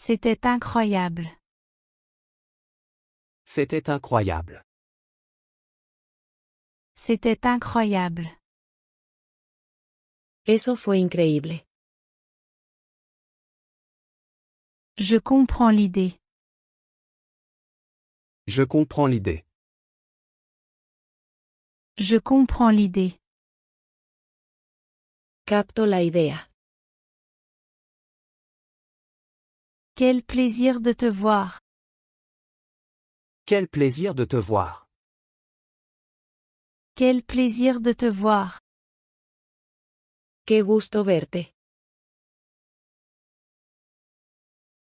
C'était incroyable. C'était incroyable. C'était incroyable. Eso fue increíble. Je comprends l'idée. Je comprends l'idée. Je comprends l'idée. Capto la idea. Quel plaisir de te voir. Quel plaisir de te voir. Quel plaisir de te voir. Qué gusto verte.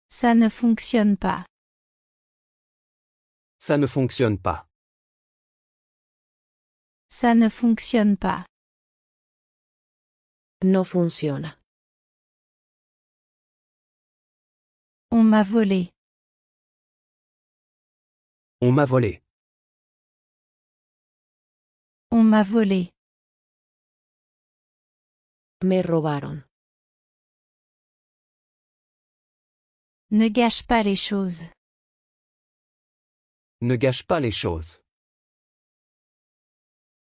Ça ne fonctionne pas. Ça ne fonctionne pas. Ça ne fonctionne pas. No funciona. On m'a volé. On m'a volé. On m'a volé. Me robaron. Ne gâche pas les choses. Ne gâche pas les choses.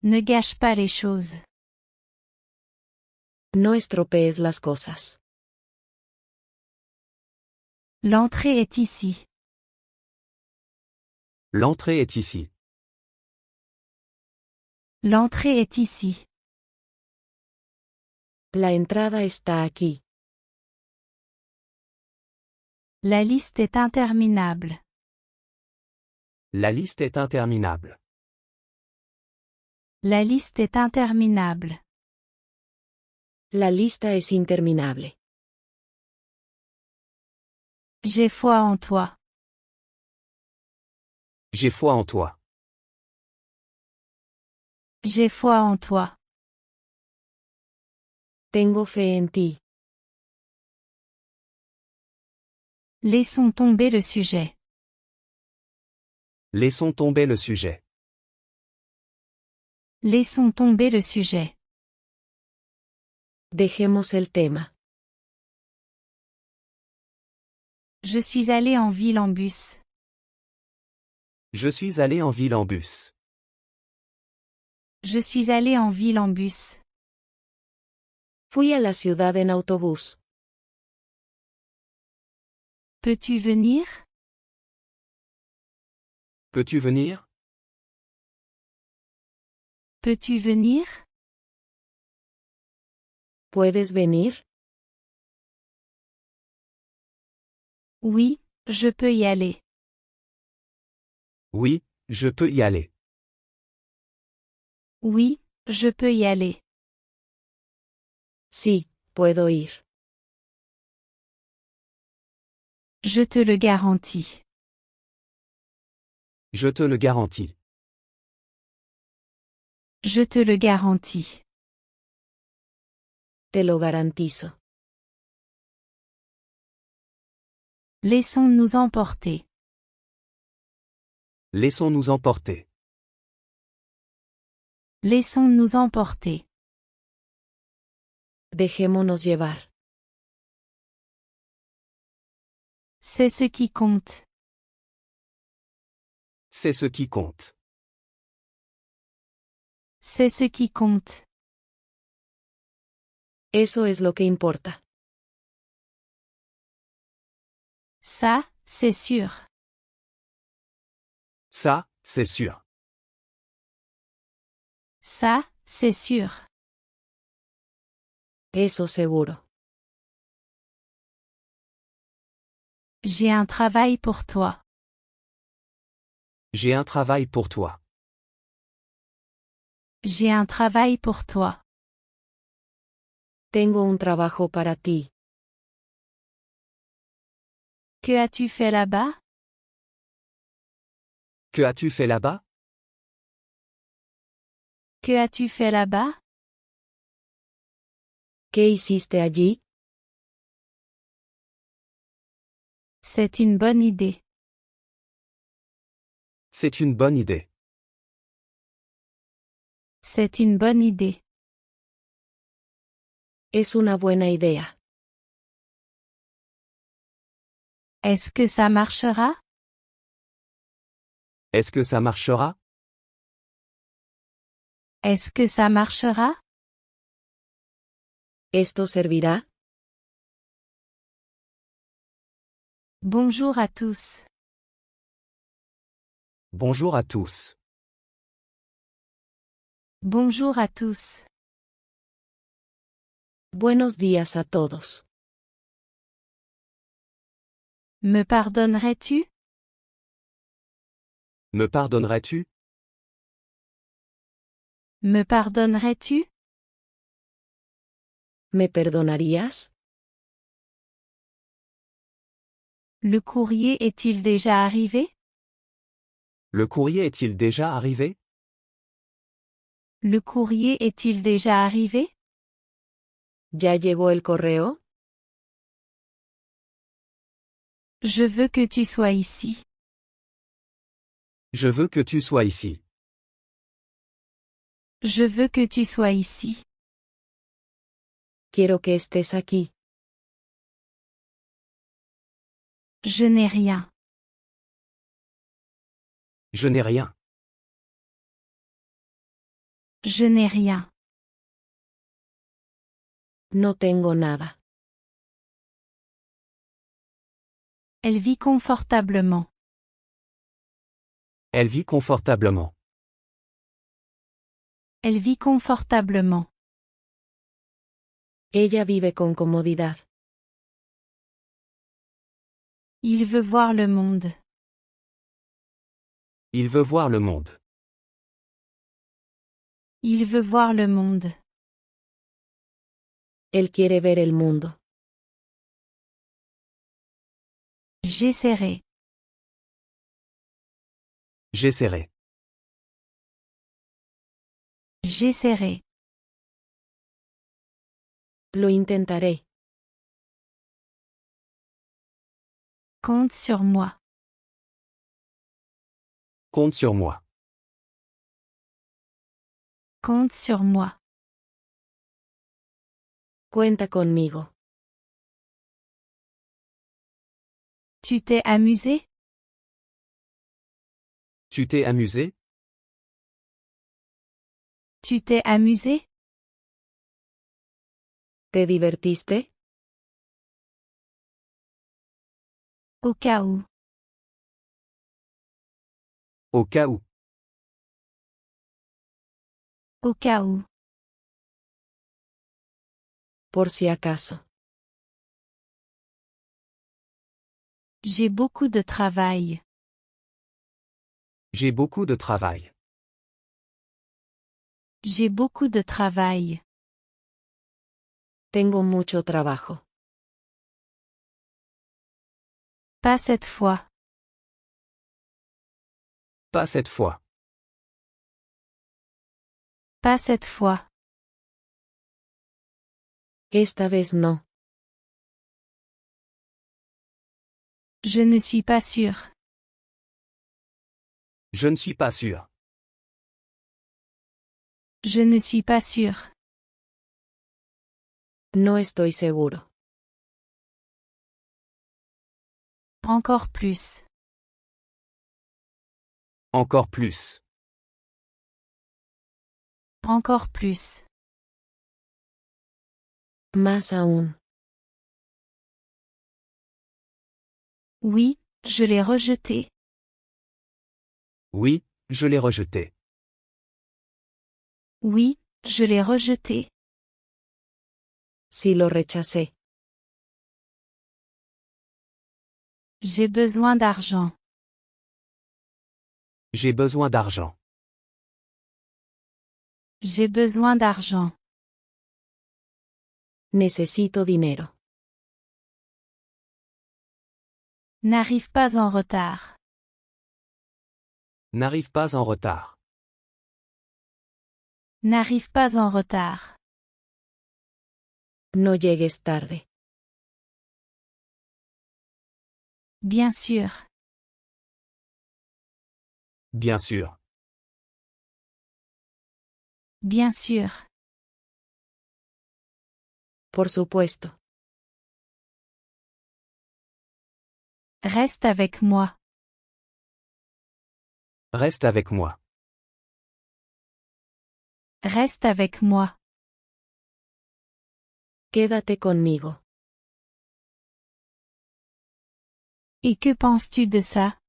Ne gâche pas les choses. No estropees las cosas. L'entrée est ici. L'entrée est ici. L'entrée est ici. La entrada está aquí. La liste est interminable. La liste est interminable. La liste est interminable. La lista es interminable. J'ai foi en toi. J'ai foi en toi. J'ai foi en toi. Tengo fe en ti. Laissons tomber le sujet. Laissons tomber le sujet. Laissons tomber le sujet. Dejemos el tema. Je suis allé en ville en bus. Je suis allé en ville en bus. Je suis allé en ville en bus. Fui a la ciudad en autobús. Peux-tu venir? Peux-tu venir? Peux-tu venir? ¿Puedes venir? Oui, je peux y aller. Oui, je peux y aller. Oui, je peux y aller. Sí, puedo ir. Je te le garantis. Je te le garantis. Je te le garantis. Te lo garantizo. Laissons-nous emporter. Laissons-nous emporter. Laissons-nous emporter. Dejémonos llevar. C'est ce qui compte. C'est ce qui compte. C'est ce qui compte. Eso es lo que importa. Ça, c'est sûr. Ça, c'est sûr. Ça, c'est sûr. Eso seguro. J'ai un travail pour toi. J'ai un travail pour toi. J'ai un travail pour toi. Tengo un trabajo para ti. Que as-tu fait là-bas? Que as-tu fait là-bas? Que as-tu fait là-bas? ¿Qué hiciste allí? C'est une bonne idée. C'est une bonne idée. C'est une bonne idée. Es una buena idea. Est-ce que ça marchera? Est-ce que ça marchera? Est-ce que ça marchera? ¿Esto servirá? Bonjour à tous. Bonjour à tous. Bonjour à tous. Buenos días a todos. Me pardonnerais-tu? Me pardonnerais-tu? Me pardonnerais-tu? ¿Me perdonarías? Le courrier est-il déjà arrivé? Le courrier est-il déjà arrivé? Le courrier est-il déjà arrivé? ¿Ya llegó el correo? Je veux que tu sois ici. Je veux que tu sois ici. Je veux que tu sois ici. Quiero que estés aquí. Je n'ai rien. Je n'ai rien. Je n'ai rien. No tengo nada. Elle vit confortablement. Elle vit confortablement. Elle vit confortablement. Ella vive con comodidad. Il veut voir le monde. Il veut voir le monde. Il veut voir le monde. Él quiere ver el mundo. J'essaierai. J'essaierai. J'essaierai. Lo intentaré. Compte sur moi. Compte sur moi. Compte sur moi. Cuenta conmigo. Tu t'es amusé? Tu t'es amusé? Tu t'es amusé? ¿Te divertiste? Au cas où. Au cas où. Au cas où. Por si acaso. J'ai beaucoup de travail. J'ai beaucoup de travail. J'ai beaucoup de travail. Tengo mucho trabajo. Pas cette fois. Pas cette fois. Pas cette fois. Esta vez no. Je ne suis pas sûre. Je ne suis pas sûr. Je ne suis pas sûre. No estoy seguro. Encore plus. Encore plus. Encore plus. Más aún. Oui, je l'ai rejeté. Oui, je l'ai rejeté. Oui, je l'ai rejeté. Sí lo rechacé. J'ai besoin d'argent. J'ai besoin d'argent. J'ai besoin d'argent. Necesito dinero. N'arrive pas en retard. N'arrive pas en retard. N'arrive pas en retard. No llegues tarde. Bien sûr. Bien sûr. Bien sûr. Por supuesto. Reste avec moi. Reste avec moi. Reste avec moi. Quédate conmigo. Et que penses-tu de ça?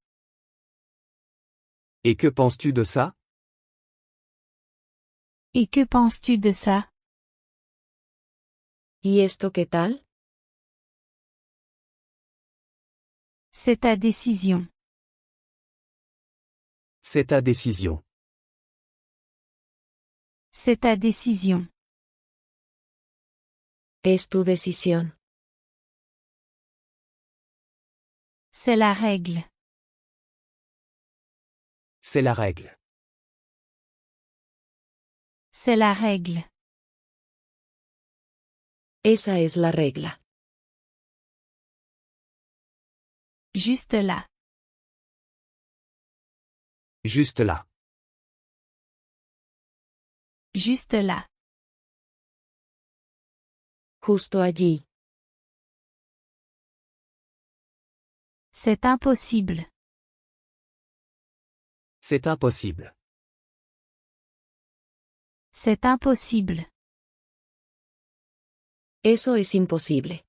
Et que penses-tu de ça? Et que penses-tu de ça? ¿Y esto qué tal? C'est ta décision. C'est ta décision. C'est ta décision. Es tu decisión. C'est la règle. C'est la règle. C'est la règle. Esa es la regla. Juste là. Juste là. Juste là. Justo allí. C'est impossible. C'est impossible. C'est impossible. Eso es imposible.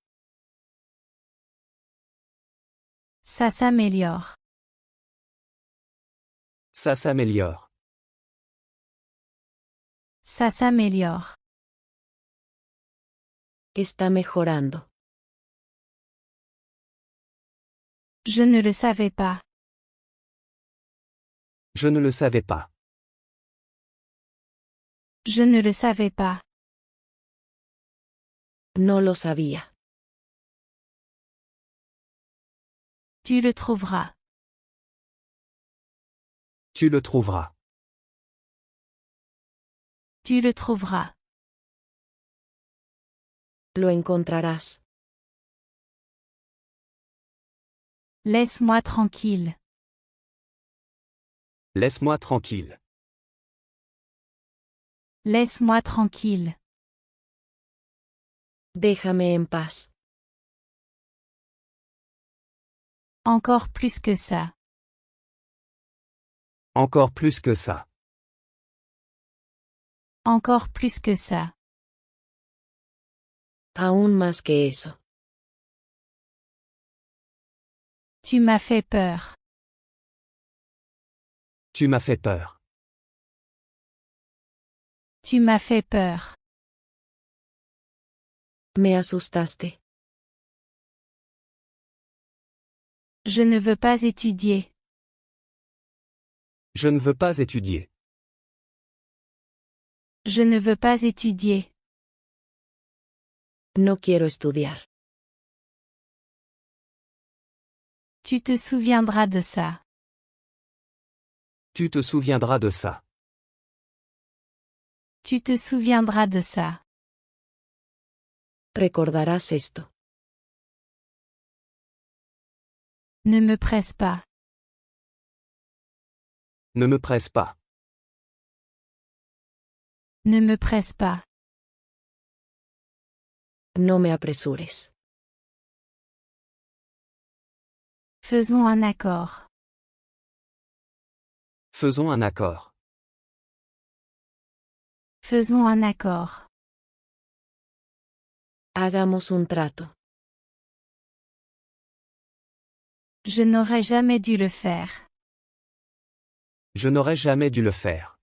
Ça s'améliore. Ça s'améliore. Ça s'améliore. Está mejorando. Je ne le savais pas. Je ne le savais pas. Je ne le savais pas. No lo sabía. Tu le trouveras. Tu le trouveras. Tu le trouveras. Lo encontrarás. Laisse-moi tranquille. Laisse-moi tranquille. Laisse-moi tranquille. Déjame en paz. Encore plus que ça. Encore plus que ça. Encore plus que ça. Aún más que eso. Tu m'as fait peur. Tu m'as fait peur. Tu m'as fait peur. Me asustaste. Je ne veux pas étudier. Je ne veux pas étudier. Je ne veux pas étudier. No quiero estudiar. Tu te souviendras de ça. Tu te souviendras de ça. Tu te souviendras de ça. Recordarás esto. Ne me presse pas. Ne me presse pas. Ne me presse pas. No me apresures. Faisons un accord. Faisons un accord. Faisons un accord. Hagamos un trato. Je n'aurais jamais dû le faire. Je n'aurais jamais dû le faire.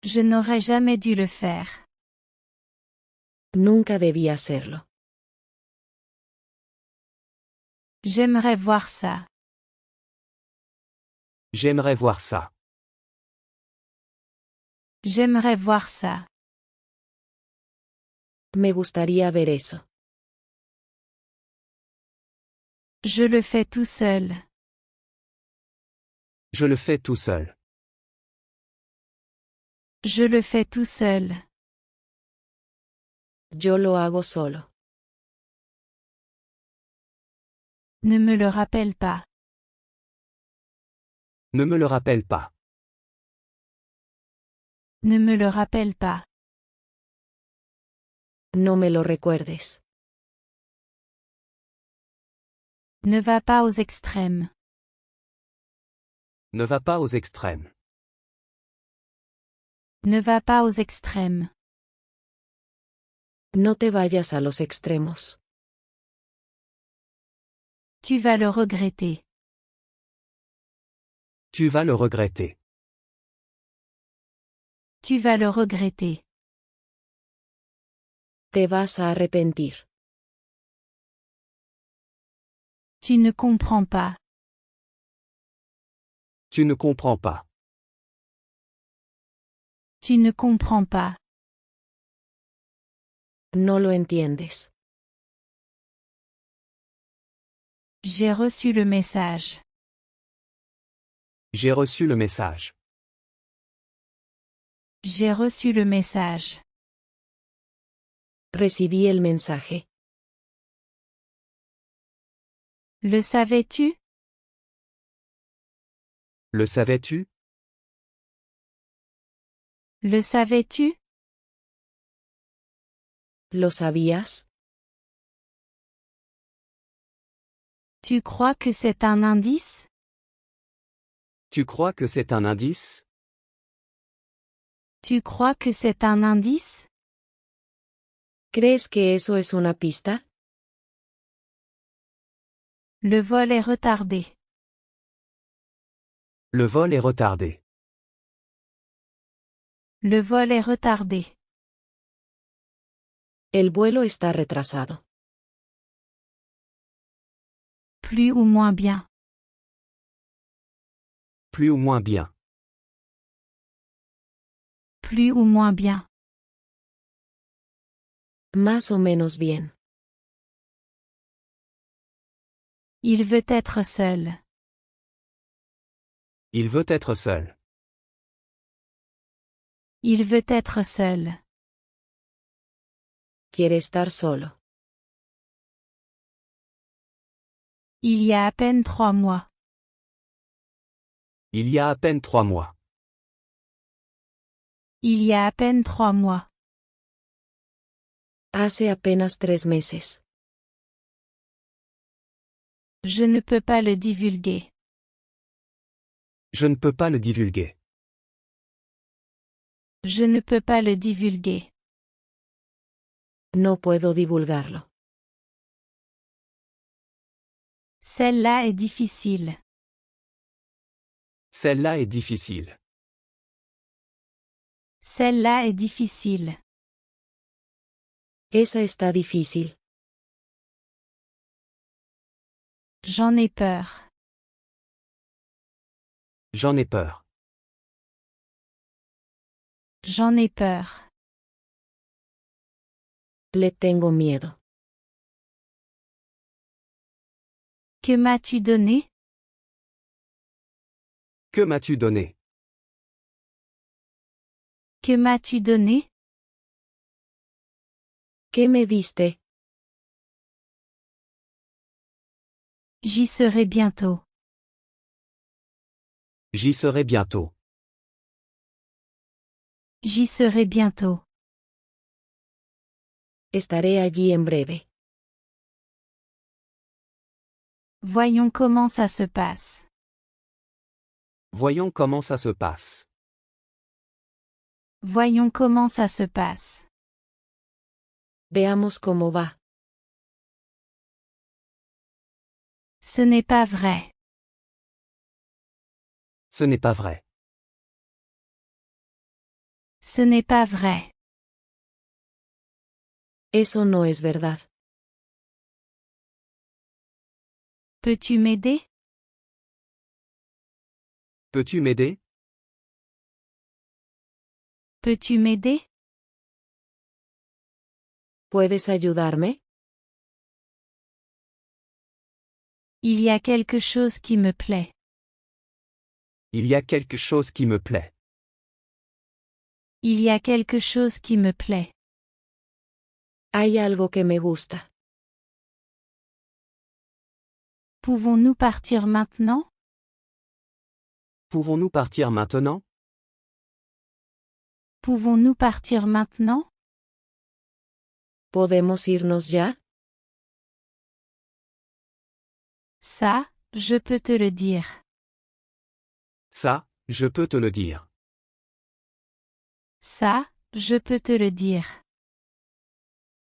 Je n'aurais jamais dû le faire. Nunca debí hacerlo. J'aimerais voir ça. J'aimerais voir ça. J'aimerais voir ça. Me gustaría ver eso. Je le fais tout seul. Je le fais tout seul. Je le fais tout seul. Yo lo hago solo. Ne me le rappelle pas. Ne me le rappelle pas. Ne me le rappelle pas. No me lo recuerdes. Ne va pas aux extrêmes. Ne va pas aux extrêmes. Ne va pas aux extrêmes. No te vayas a los extremos. Tu vas le regretter. Tu vas le regretter. Tu vas le regretter. Te vas a arrepentir. Tu ne comprends pas. Tu ne comprends pas. Tu ne comprends pas. No lo entiendes. J'ai reçu le message. J'ai reçu le message. J'ai reçu le message. Recibí el mensaje. Le savais-tu? Le savais-tu? Le savais-tu? ¿Lo sabías? Tu crois que c'est un indice? Tu crois que c'est un indice? Tu crois que c'est un indice? ¿Crees que eso es una pista? Le vol est retardé. Le vol est retardé. Le vol est retardé. El vuelo está retrasado. Plus ou moins bien. Plus ou moins bien. Plus ou moins bien. Más o menos bien. Il veut être seul. Il veut être seul. Il veut être seul. Quiere estar solo. Il y a à peine 3 mois. Il y a à peine 3 mois. Il y a à peine 3 mois. Hace apenas 3 meses. Je ne peux pas le divulguer. Je ne peux pas le divulguer. Je ne peux pas le divulguer. No puedo divulgarlo. Celle-là est difficile. Celle-là est difficile. Celle-là est difficile. Esa está difícil. J'en ai peur. J'en ai peur. J'en ai peur. Le tengo miedo. Que m'as-tu donné? Que m'as-tu donné? Que m'as-tu donné? ¿Qué me diste? J'y serai bientôt. J'y serai bientôt. J'y serai bientôt. Estaré allí en breve. Voyons comment ça se passe. Voyons comment ça se passe. Voyons comment ça se passe. Veamos cómo va. Ce n'est pas vrai. Ce n'est pas vrai. Ce n'est pas vrai. Eso no es verdad. Peux-tu m'aider? Peux-tu m'aider? Peux-tu m'aider? ¿Puedes ayudarme? Il y a quelque chose qui me plaît. Il y a quelque chose qui me plaît. Il y a quelque chose qui me plaît. Hay algo que me gusta. Pouvons-nous partir maintenant? Pouvons-nous partir maintenant? Pouvons-nous partir maintenant? ¿Podemos irnos ya? Ça, je peux te le dire. Ça, je peux te le dire. Ça, je peux te le dire.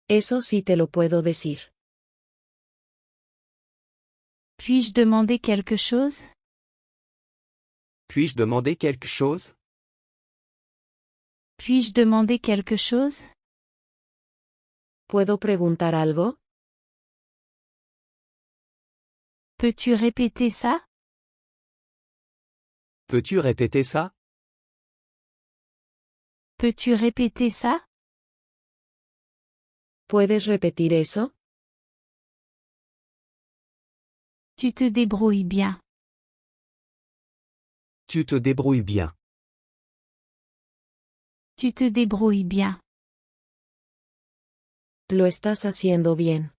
Eso sí te lo puedo decir. Puis-je demander quelque chose? Puis-je demander quelque chose? Puis-je demander quelque chose? ¿Puedo preguntar algo? Peux-tu répéter ça? Peux-tu répéter ça? Peux-tu répéter ça? ¿Puedes repetir eso? Tu te débrouilles bien. Tu te débrouilles bien. Tu te débrouilles bien. Lo estás haciendo bien.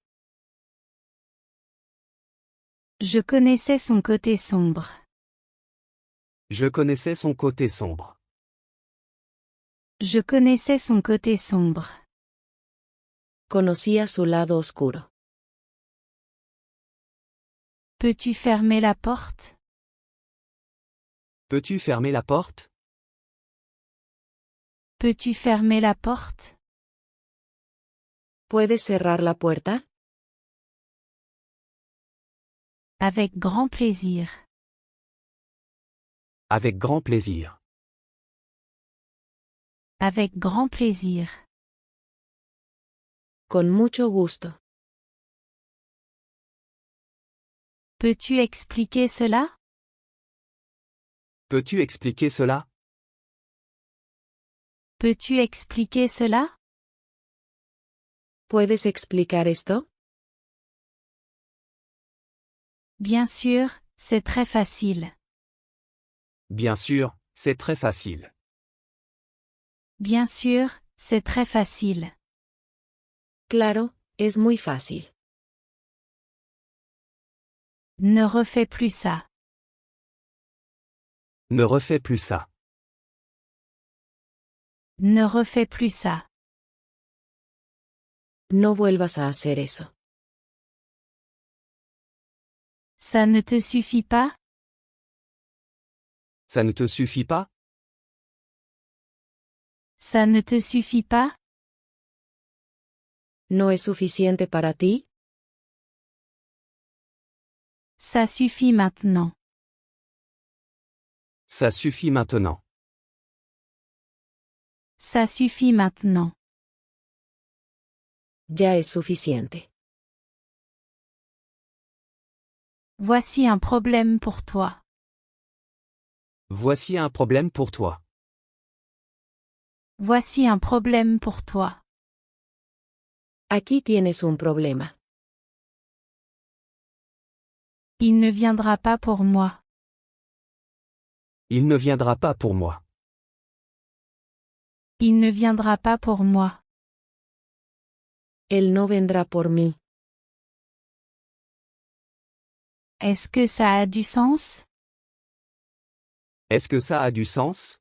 Je connaissais son côté sombre. Je connaissais son côté sombre. Je connaissais son côté sombre. Conocía su lado oscuro. Peux-tu fermer la porte? Peux-tu fermer la porte? Peux-tu fermer la porte? ¿Puedes cerrar la puerta? Avec grand plaisir. Avec grand plaisir. Avec grand plaisir. Con mucho gusto. Peux-tu expliquer cela? Peux-tu expliquer cela? Peux-tu expliquer cela? ¿Puedes explicar esto? Bien sûr, c'est très facile. Bien sûr, c'est très facile. Bien sûr, c'est très facile. Claro, es muy fácil. Ne refais plus ça. Ne refais plus ça. Ne refais plus ça. No vuelvas a hacer eso. Ça ne te suffit pas? Ça ne te suffit pas? Ça ne te suffit pas? ¿No es suficiente para ti? Ça suffit maintenant. Ça suffit maintenant. Ça suffit maintenant. Ya es suficiente. Voici un problème pour toi. Voici un problème pour toi. Voici un problème pour toi. Aquí tienes un problema. Il ne viendra pas pour moi. Il ne viendra pas pour moi. Il ne viendra pas pour moi. Él no vendrá por mí. Est-ce que ça a du sens? Est-ce que ça a du sens?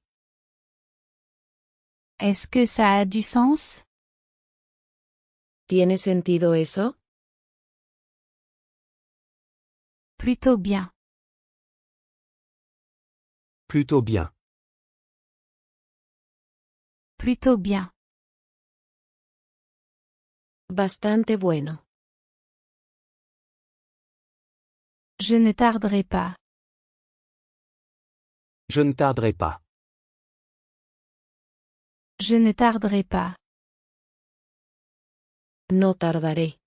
Est-ce que ça a du sens? ¿Tiene sentido eso? Plutôt bien. Plutôt bien. Plutôt bien. Bastante bueno. Je ne tarderai pas. Je ne tarderai pas. Je ne tarderai pas. No tardaré.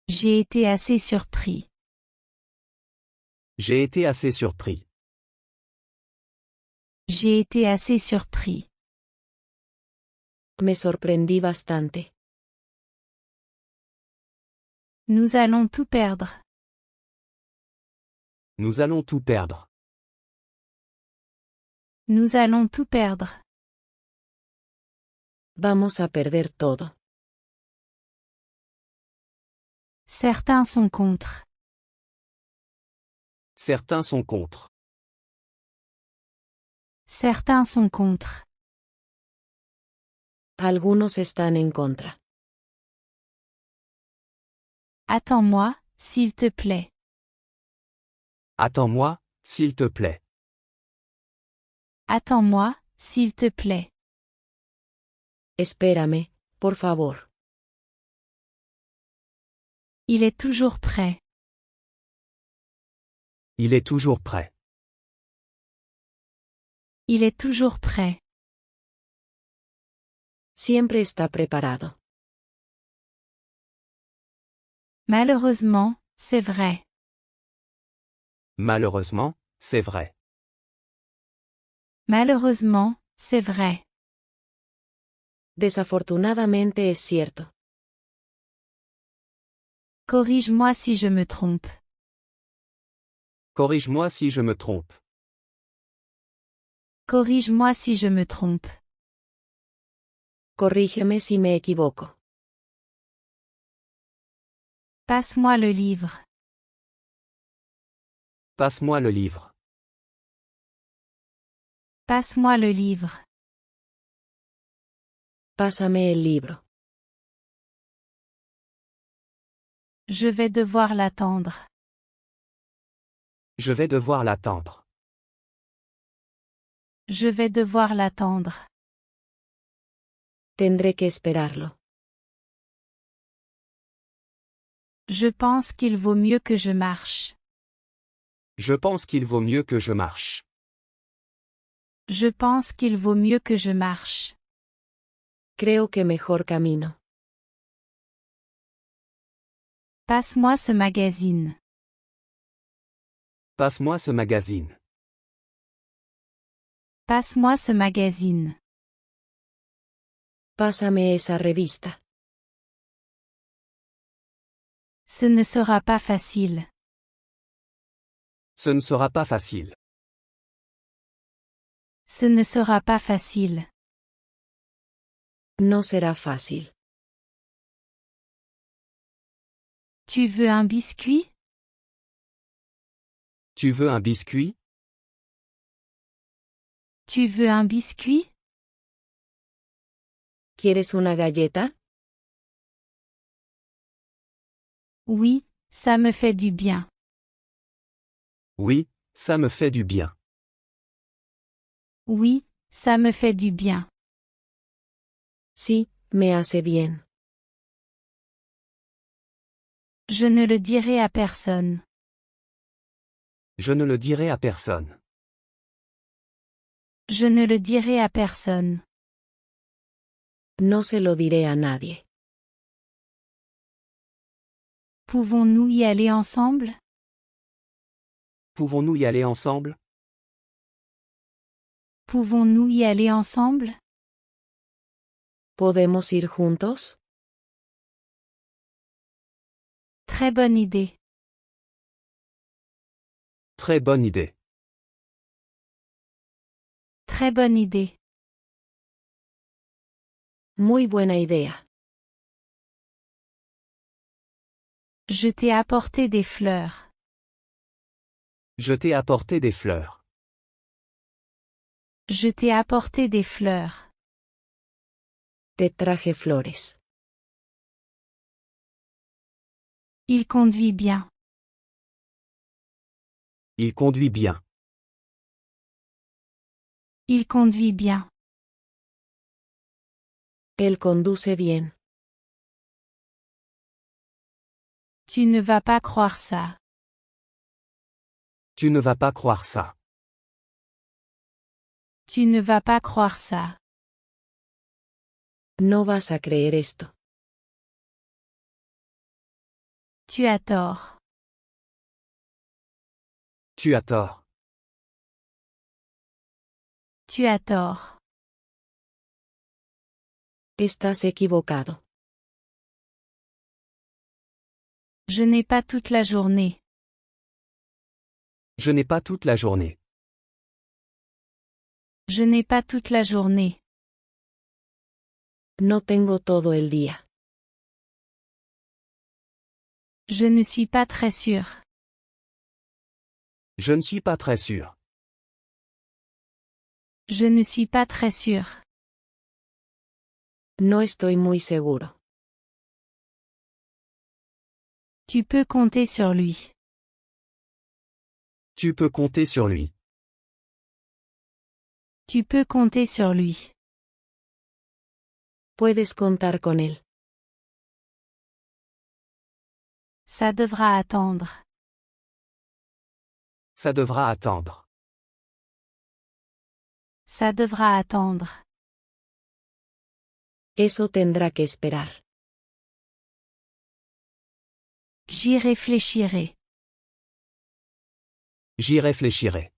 J'ai été assez surpris. J'ai été assez surpris. J'ai été assez surpris. Me sorprendí bastante. Nous allons tout perdre. Nous allons tout perdre. Nous allons tout perdre. Vamos a perder todo. Certains sont contre. Certains sont contre. Certains sont contre. Algunos están en contra. Attends-moi, s'il te plaît. Attends-moi, s'il te plaît. Attends-moi, s'il te plaît. Espérame, por favor. Il est toujours prêt. Il est toujours prêt. Il est toujours prêt. Siempre está preparado. Malheureusement, c'est vrai. Malheureusement, c'est vrai. Malheureusement, c'est vrai. Desafortunadamente es cierto. Corrige-moi si je me trompe. Corrige-moi si je me trompe. Corrige-moi si je me trompe. Corrígeme si me equivoco. Passe-moi le livre. Passe-moi le livre. Passe-moi le livre. Pásame el libro. Je vais devoir l'attendre. Je vais devoir l'attendre. Je vais devoir l'attendre. Tendré que esperarlo. Je pense qu'il vaut mieux que je marche. Je pense qu'il vaut mieux que je marche. Je pense qu'il vaut mieux que je marche. Creo que mejor camino. Passe-moi ce magazine. Passe-moi ce magazine. Passe-moi ce magazine. Pásame esa revista. Ce ne sera pas facile. Ce ne sera pas facile. Ce ne sera pas facile. No será fácil. Tu veux un biscuit? Tu veux un biscuit? Tu veux un biscuit? ¿Quieres una galleta? Oui, ça me fait du bien. Oui, ça me fait du bien. Oui, ça me fait du bien. Sí, me hace bien. Je ne le dirai à personne. Je ne le dirai à personne. Je ne le dirai à personne. No se lo diré a nadie. Pouvons-nous y aller ensemble? Pouvons-nous y aller ensemble? Pouvons-nous y aller ensemble? ¿Podemos ir juntos? Très bonne idée. Très bonne idée. Très bonne idée. Muy buena idea. Je t'ai apporté des fleurs. Je t'ai apporté des fleurs. Je t'ai apporté des fleurs. Te traje flores. Il conduit bien. Il conduit bien. Il conduit bien. Él conduce bien. Tu ne vas pas croire ça. Tu ne vas pas croire ça. Tu ne vas pas croire ça. No vas a creer esto. Tu as tort. Tu as tort. Tu as tort. Estás equivocado. Je n'ai pas toute la journée. Je n'ai pas toute la journée. Je n'ai pas toute la journée. No tengo todo el día. Je ne suis pas très sûr. Je ne suis pas très sûr. Je ne suis pas très sûr. No estoy muy seguro. Tu peux compter sur lui. Tu peux compter sur lui. Tu peux compter sur lui. Puedes contar con él. Ça devra attendre. Ça devra attendre. Ça devra attendre. Eso tendrá que esperar. J'y réfléchirai. J'y réfléchirai.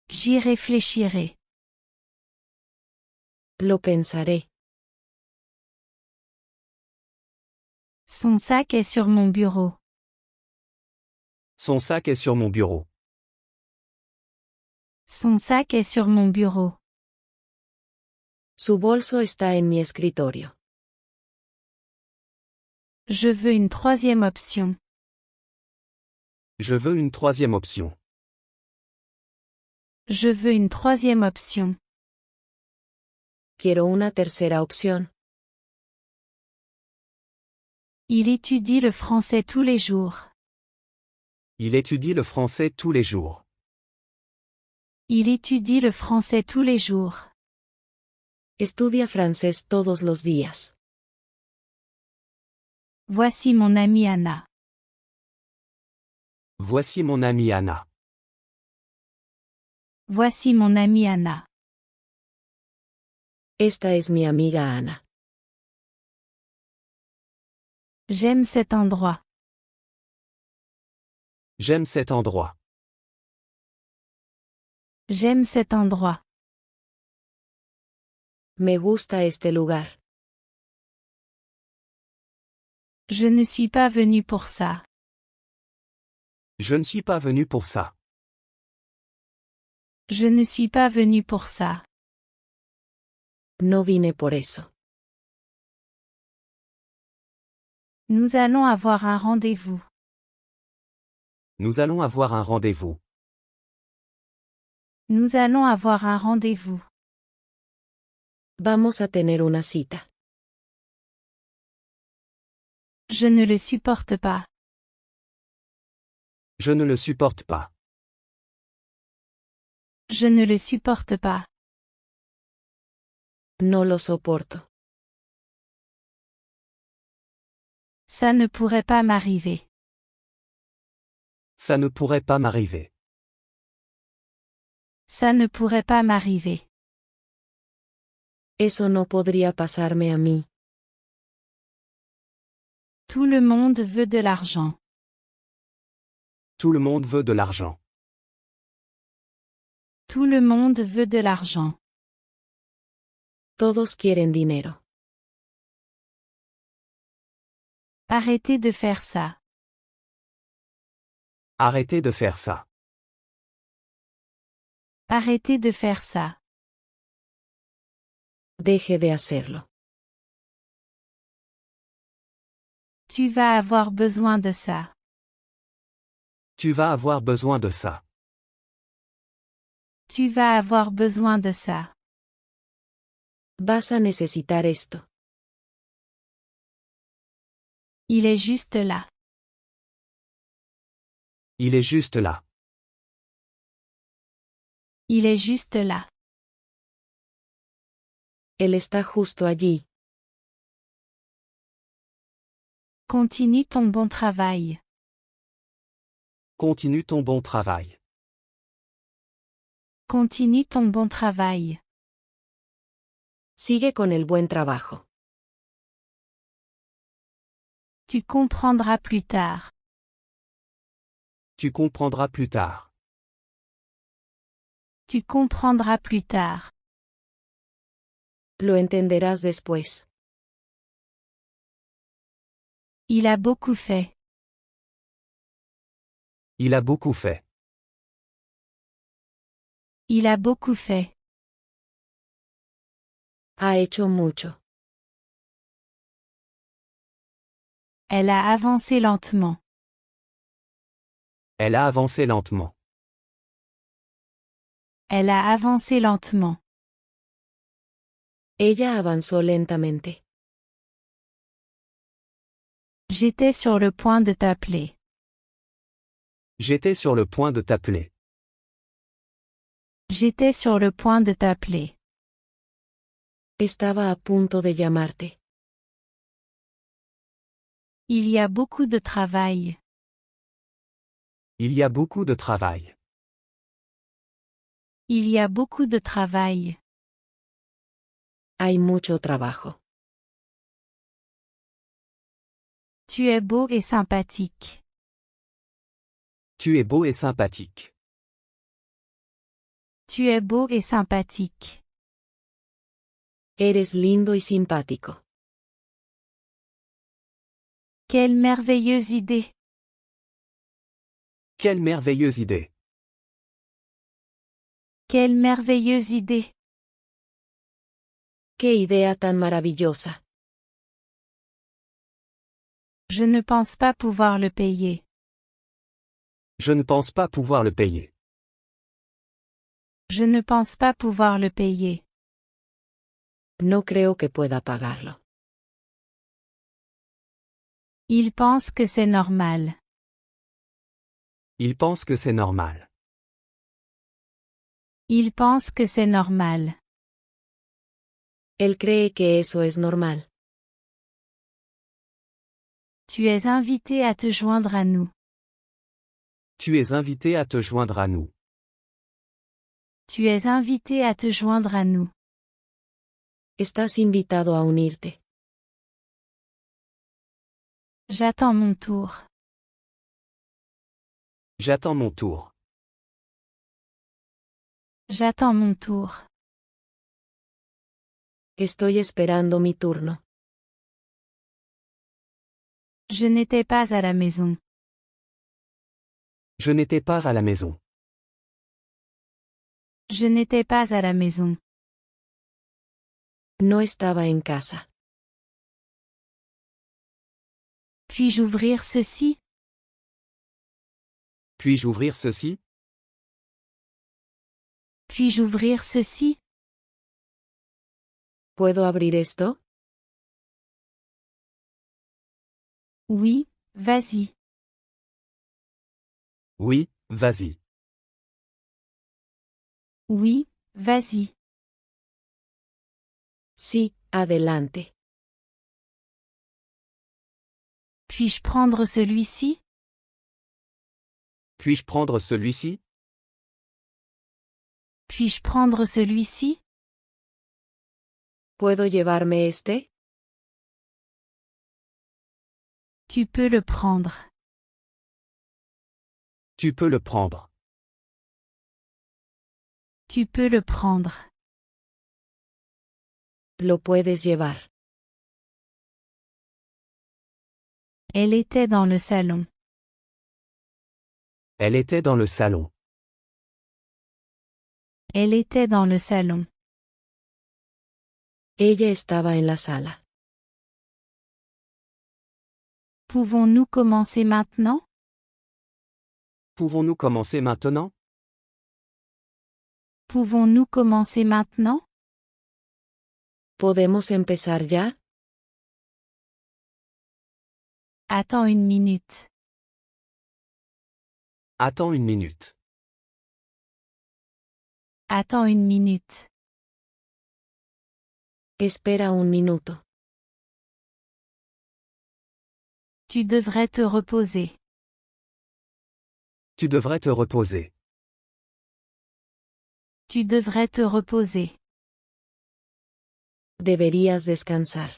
J'y réfléchirai. Lo pensaré. Son sac est sur mon bureau. Son sac est sur mon bureau. Son sac est sur mon bureau. Su bolso está en mi escritorio. Je veux une troisième option. Je veux une troisième option. Je veux une troisième option. Quiero una tercera opción. Il étudie le français tous les jours. Il étudie le français tous les jours. Il étudie le français tous les jours. Estudia francés todos los días. Voici mon amie Anna. Voici mon amie Anna. Voici mon amie Anna. Esta es mi amiga Ana. J'aime cet endroit. J'aime cet endroit. J'aime cet endroit. Me gusta este lugar. Je ne suis pas venu pour ça. Je ne suis pas venu pour ça. Je ne suis pas venu pour ça. No vine por eso. Nous allons avoir un rendez-vous. Nous allons avoir un rendez-vous. Nous allons avoir un rendez-vous. Vamos a tener una cita. Je ne le supporte pas. Je ne le supporte pas. Je ne le supporte pas. No lo soporto. Ça ne pourrait pas m'arriver. Ça ne pourrait pas m'arriver. Ça ne pourrait pas m'arriver. Eso no podría pasarme a mí. Tout le monde veut de l'argent. Tout le monde veut de l'argent. Tout le monde veut de l'argent. Todos quieren dinero. Arrêtez de faire ça. Arrêtez de faire ça. Arrêtez de faire ça. Deje de hacerlo. Tu vas avoir besoin de ça. Tu vas avoir besoin de ça. Tu vas avoir besoin de ça. Vas a necesitar esto. Il est juste là. Il est juste là. Il est juste là. Él está justo allí. Continue ton bon travail. Continue ton bon travail. Continue ton bon travail. Sigue con el buen trabajo. Tu comprendras plus tard. Tu comprendras plus tard. Tu comprendras plus tard. Lo entenderás después. Il a beaucoup fait. Il a beaucoup fait. Il a beaucoup fait. Ha hecho mucho. Elle a avancé lentement. Elle a avancé lentement. Elle a avancé lentement. Ella avanzó lentamente. J'étais sur le point de t'appeler. J'étais sur le point de t'appeler. J'étais sur le point de t'appeler. Estaba a punto de llamarte. Il y a beaucoup de travail. Il y a beaucoup de travail. Il y a beaucoup de travail. Hay mucho trabajo. Tu es beau et sympathique. Tu es beau et sympathique. Tu es beau et sympathique. Eres lindo y simpático. Quelle merveilleuse idée. Quelle merveilleuse idée. Quelle merveilleuse idée. ¡Qué idea tan maravillosa! Je ne pense pas pouvoir le payer. Je ne pense pas pouvoir le payer. Je ne pense pas pouvoir le payer. No creo que pueda pagarlo. Il pense que c'est normal. Il pense que c'est normal. Il pense que c'est normal. Él cree que eso es normal. Tu es invité à te joindre à nous. Tu es invité à te joindre à nous. Tu es invité à te joindre à nous. Estás invitado a unirte. J'attends mon tour. J'attends mon tour. J'attends mon tour. Estoy esperando mi turno. Je n'étais pas à la maison. Je n'étais pas à la maison. Je n'étais pas à la maison. No estaba en casa. Puis-je ouvrir ceci? Puis-je ouvrir ceci? Puis-je ouvrir ceci? ¿Puedo abrir esto? Oui, vas-y. Oui, vas-y. Oui, vas-y. Sí, adelante. Puis-je prendre celui-ci? Puis-je prendre celui-ci? Puis-je prendre celui-ci? ¿Puedo llevarme este? Tu peux le prendre. Tu peux le prendre. Tu peux le prendre. Lo puedes llevar. Elle était dans le salon. Elle était dans le salon. Elle était dans le salon. Ella estaba en la sala. Pouvons-nous commencer maintenant? Pouvons-nous commencer maintenant? Pouvons-nous commencer maintenant? ¿Podemos empezar ya? Attends une minute. Attends une minute. Attends une minute. Espera un minuto. Tu devrais te reposer. Tu devrais te reposer. Tu devrais te reposer. Deberías descansar.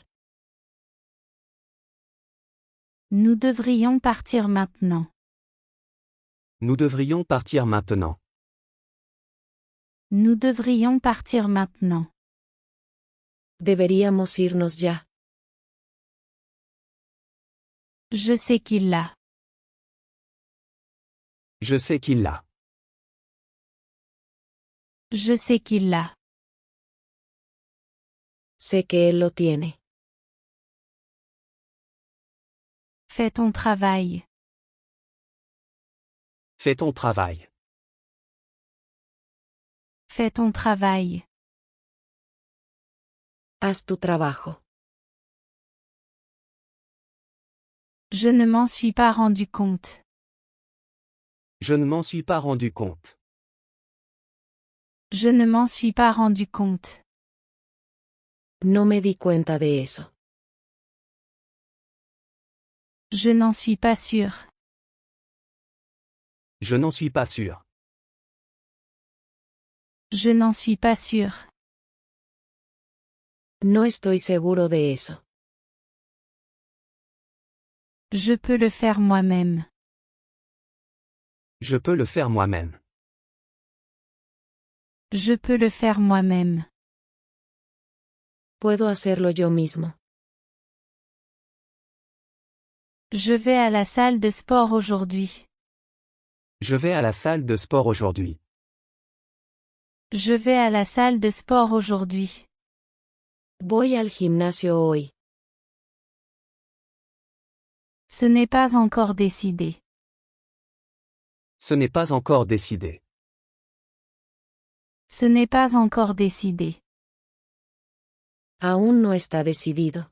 Nous devrions partir maintenant. Nous devrions partir maintenant. Nous devrions partir maintenant. Deberíamos irnos ya. Je sais qu'il l'a. Je sais qu'il l'a. Je sais qu'il l'a. Sé que él lo tiene. Fais ton travail. Fais ton travail. Fais ton travail. Haz tu trabajo. Je ne m'en suis pas rendu compte. Je ne m'en suis pas rendu compte. Je ne m'en suis pas rendu compte. No me di cuenta de eso. Je n'en suis pas sûr. Je n'en suis pas sûr. Je n'en suis pas sûr. No estoy seguro de eso. Je peux le faire moi-même. Je peux le faire moi-même. Je peux le faire moi-même. Puedo hacerlo yo mismo. Je vais à la salle de sport aujourd'hui. Je vais à la salle de sport aujourd'hui. Je vais à la salle de sport aujourd'hui. Voy al gimnasio hoy. Ce n'est pas encore décidé. Ce n'est pas encore décidé. Ce n'est pas encore décidé. Aún no está decidido.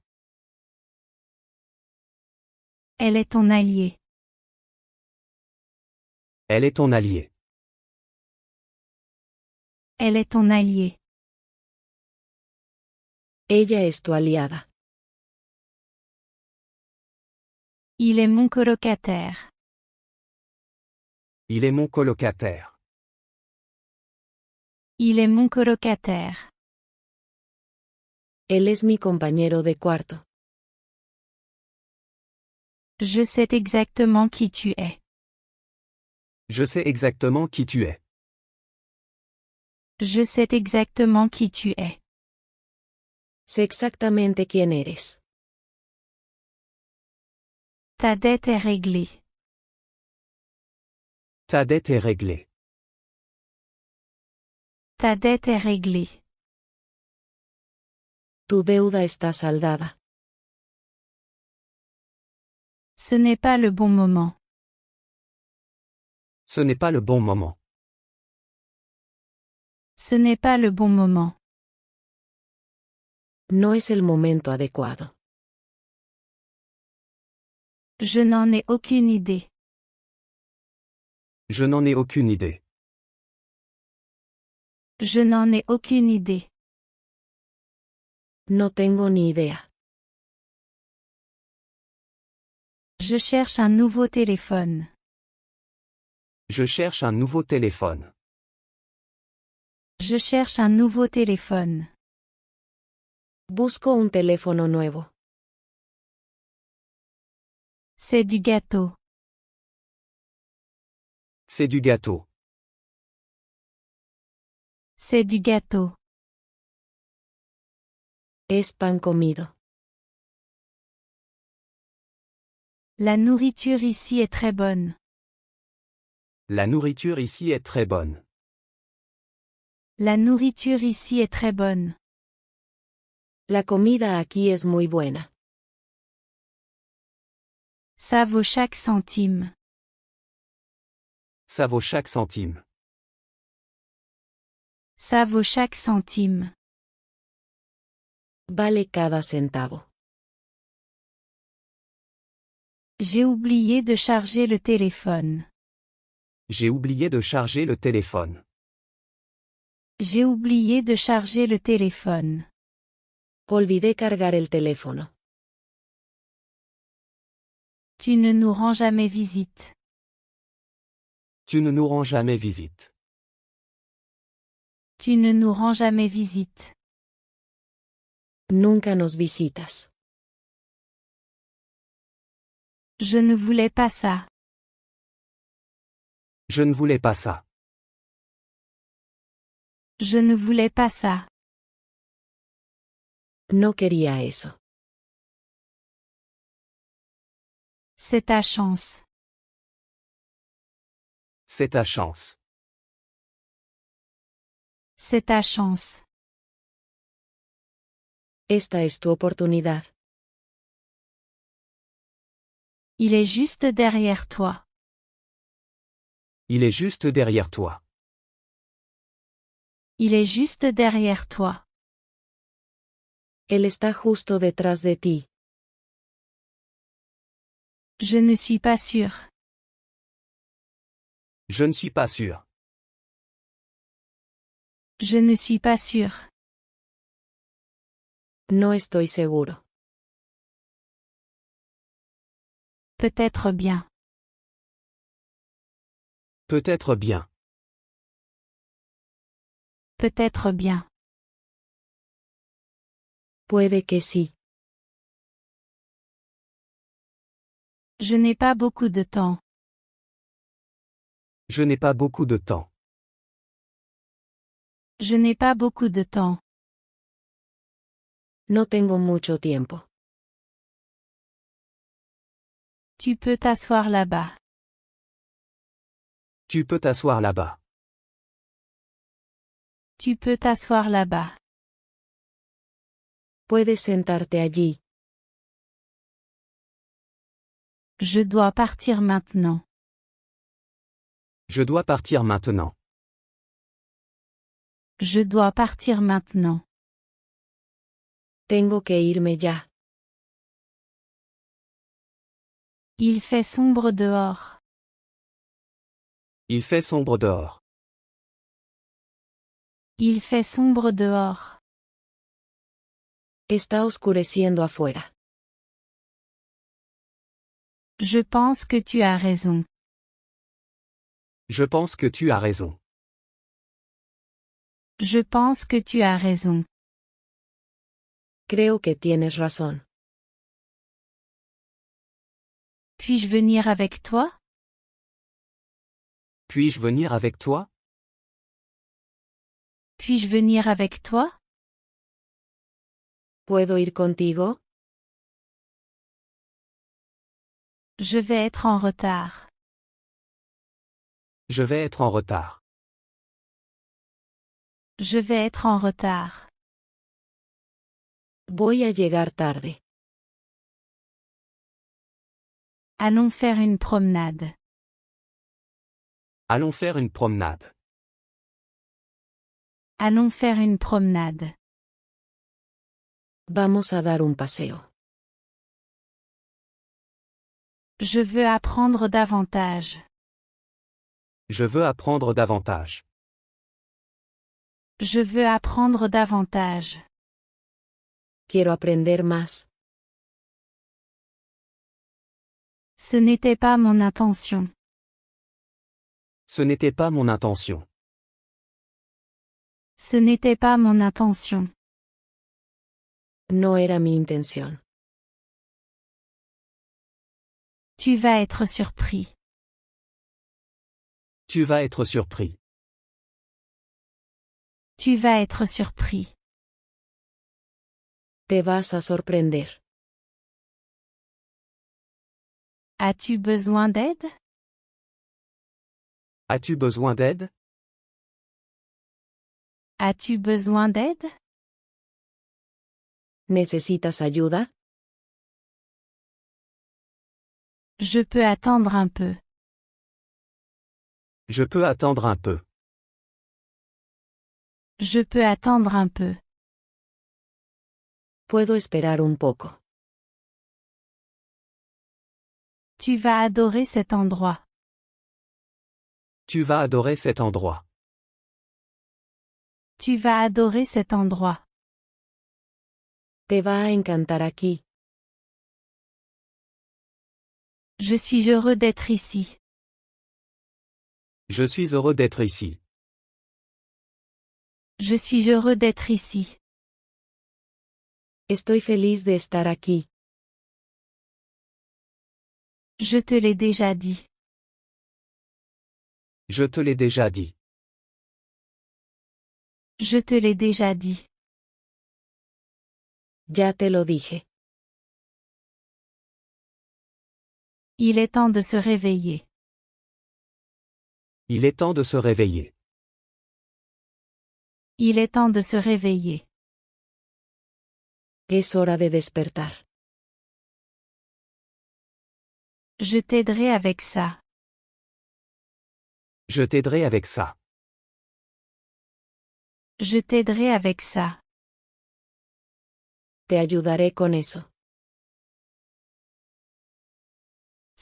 Elle est ton allié. Elle est ton allié. Elle est ton allié. Ella es tu aliada. Il est mon colocataire. Il est mon colocataire. Il est mon colocataire. Él es mi compañero de cuarto. Je sais exactement qui tu es. Je sais exactement qui tu es. Je sais exactement qui tu es. Sé exactamente quién eres. Ta dette est réglée. Ta dette est réglée. Ta dette est réglée. Tu deuda está saldada. Ce n'est pas le bon moment. Ce n'est pas le bon moment. Ce n'est pas le bon moment. No es el momento adecuado. Je n'en ai aucune idée. Je n'en ai aucune idée. Je n'en ai aucune idée. No tengo ni idea. Je cherche un nouveau téléphone. Je cherche un nouveau téléphone. Je cherche un nouveau téléphone. Busco un teléfono nuevo. C'est du gâteau. C'est du gâteau. C'est du gâteau. Es pan comido. La nourriture ici est très bonne. La nourriture ici est très bonne. La nourriture ici est très bonne. La comida aquí es muy buena. Ça vaut chaque centime. Ça vaut chaque centime. Ça vaut chaque centime. Vale cada centavo. J'ai oublié de charger le téléphone. J'ai oublié de charger le téléphone. J'ai oublié de charger le téléphone. Olvidé cargar el teléfono. Tu ne nous rends jamais visite. Tu ne nous rends jamais visite. Tu ne nous rends jamais visite. Nunca nos visitas. Je ne voulais pas ça. Je ne voulais pas ça. Je ne voulais pas ça. No quería eso. C'est ta chance. C'est ta chance. C'est ta chance. Esta es tu oportunidad. Il est juste derrière toi. Il est juste derrière toi. Il est juste derrière toi. Él está justo detrás de ti. Je ne suis pas sûr. Je ne suis pas sûr. Je ne suis pas sûr. No estoy seguro. Peut-être bien. Peut-être bien. Peut-être bien. Puede que sí. Je n'ai pas beaucoup de temps. Je n'ai pas beaucoup de temps. Je n'ai pas beaucoup de temps. No tengo mucho tiempo. Tu peux t'asseoir là-bas. Tu peux t'asseoir là-bas. Tu peux t'asseoir là-bas. Puedes sentarte allí. Je dois partir maintenant. Je dois partir maintenant. Je dois partir maintenant. Tengo que irme ya. Il fait sombre dehors. Il fait sombre dehors. Il fait sombre dehors. Está oscureciendo afuera. Je pense que tu as raison. Je pense que tu as raison. Je pense que tu as raison. Creo que tienes razón. Puis-je venir avec toi? Puis-je venir avec toi? Puis-je venir avec toi? ¿Puedo ir contigo? Je vais être en retard. Je vais être en retard. Je vais être en retard. Voy a llegar tarde. Allons faire une promenade. Allons faire une promenade. Allons faire une promenade. Vamos a dar un paseo. Je veux apprendre davantage. Je veux apprendre davantage. Je veux apprendre davantage. Quiero aprender más. Ce n'était pas mon intention. Ce n'était pas mon intention. Ce n'était pas mon intention. No era mi intención. Tu vas être surpris. Tu vas être surpris. Tu vas être surpris. Te vas a sorprender. As-tu besoin d'aide? As-tu besoin d'aide? As-tu besoin d'aide? ¿Necesitas ayuda? Je peux attendre un peu. Je peux attendre un peu. Je peux attendre un peu. Puedo esperar un poco. Tu vas adorer cet endroit. Tu vas adorer cet endroit. Tu vas adorer cet endroit. Te va a encantar aquí. Je suis heureux d'être ici. Je suis heureux d'être ici. Je suis heureux d'être ici. Estoy feliz de estar aquí. Je te l'ai déjà dit. Je te l'ai déjà dit. Je te l'ai déjà dit. Ya te lo dije. Il est temps de se réveiller. Il est temps de se réveiller. Il est temps de se réveiller. Es hora de despertar. Je t'aiderai avec ça. Je t'aiderai avec ça. Je t'aiderai avec ça. Te ayudaré con eso.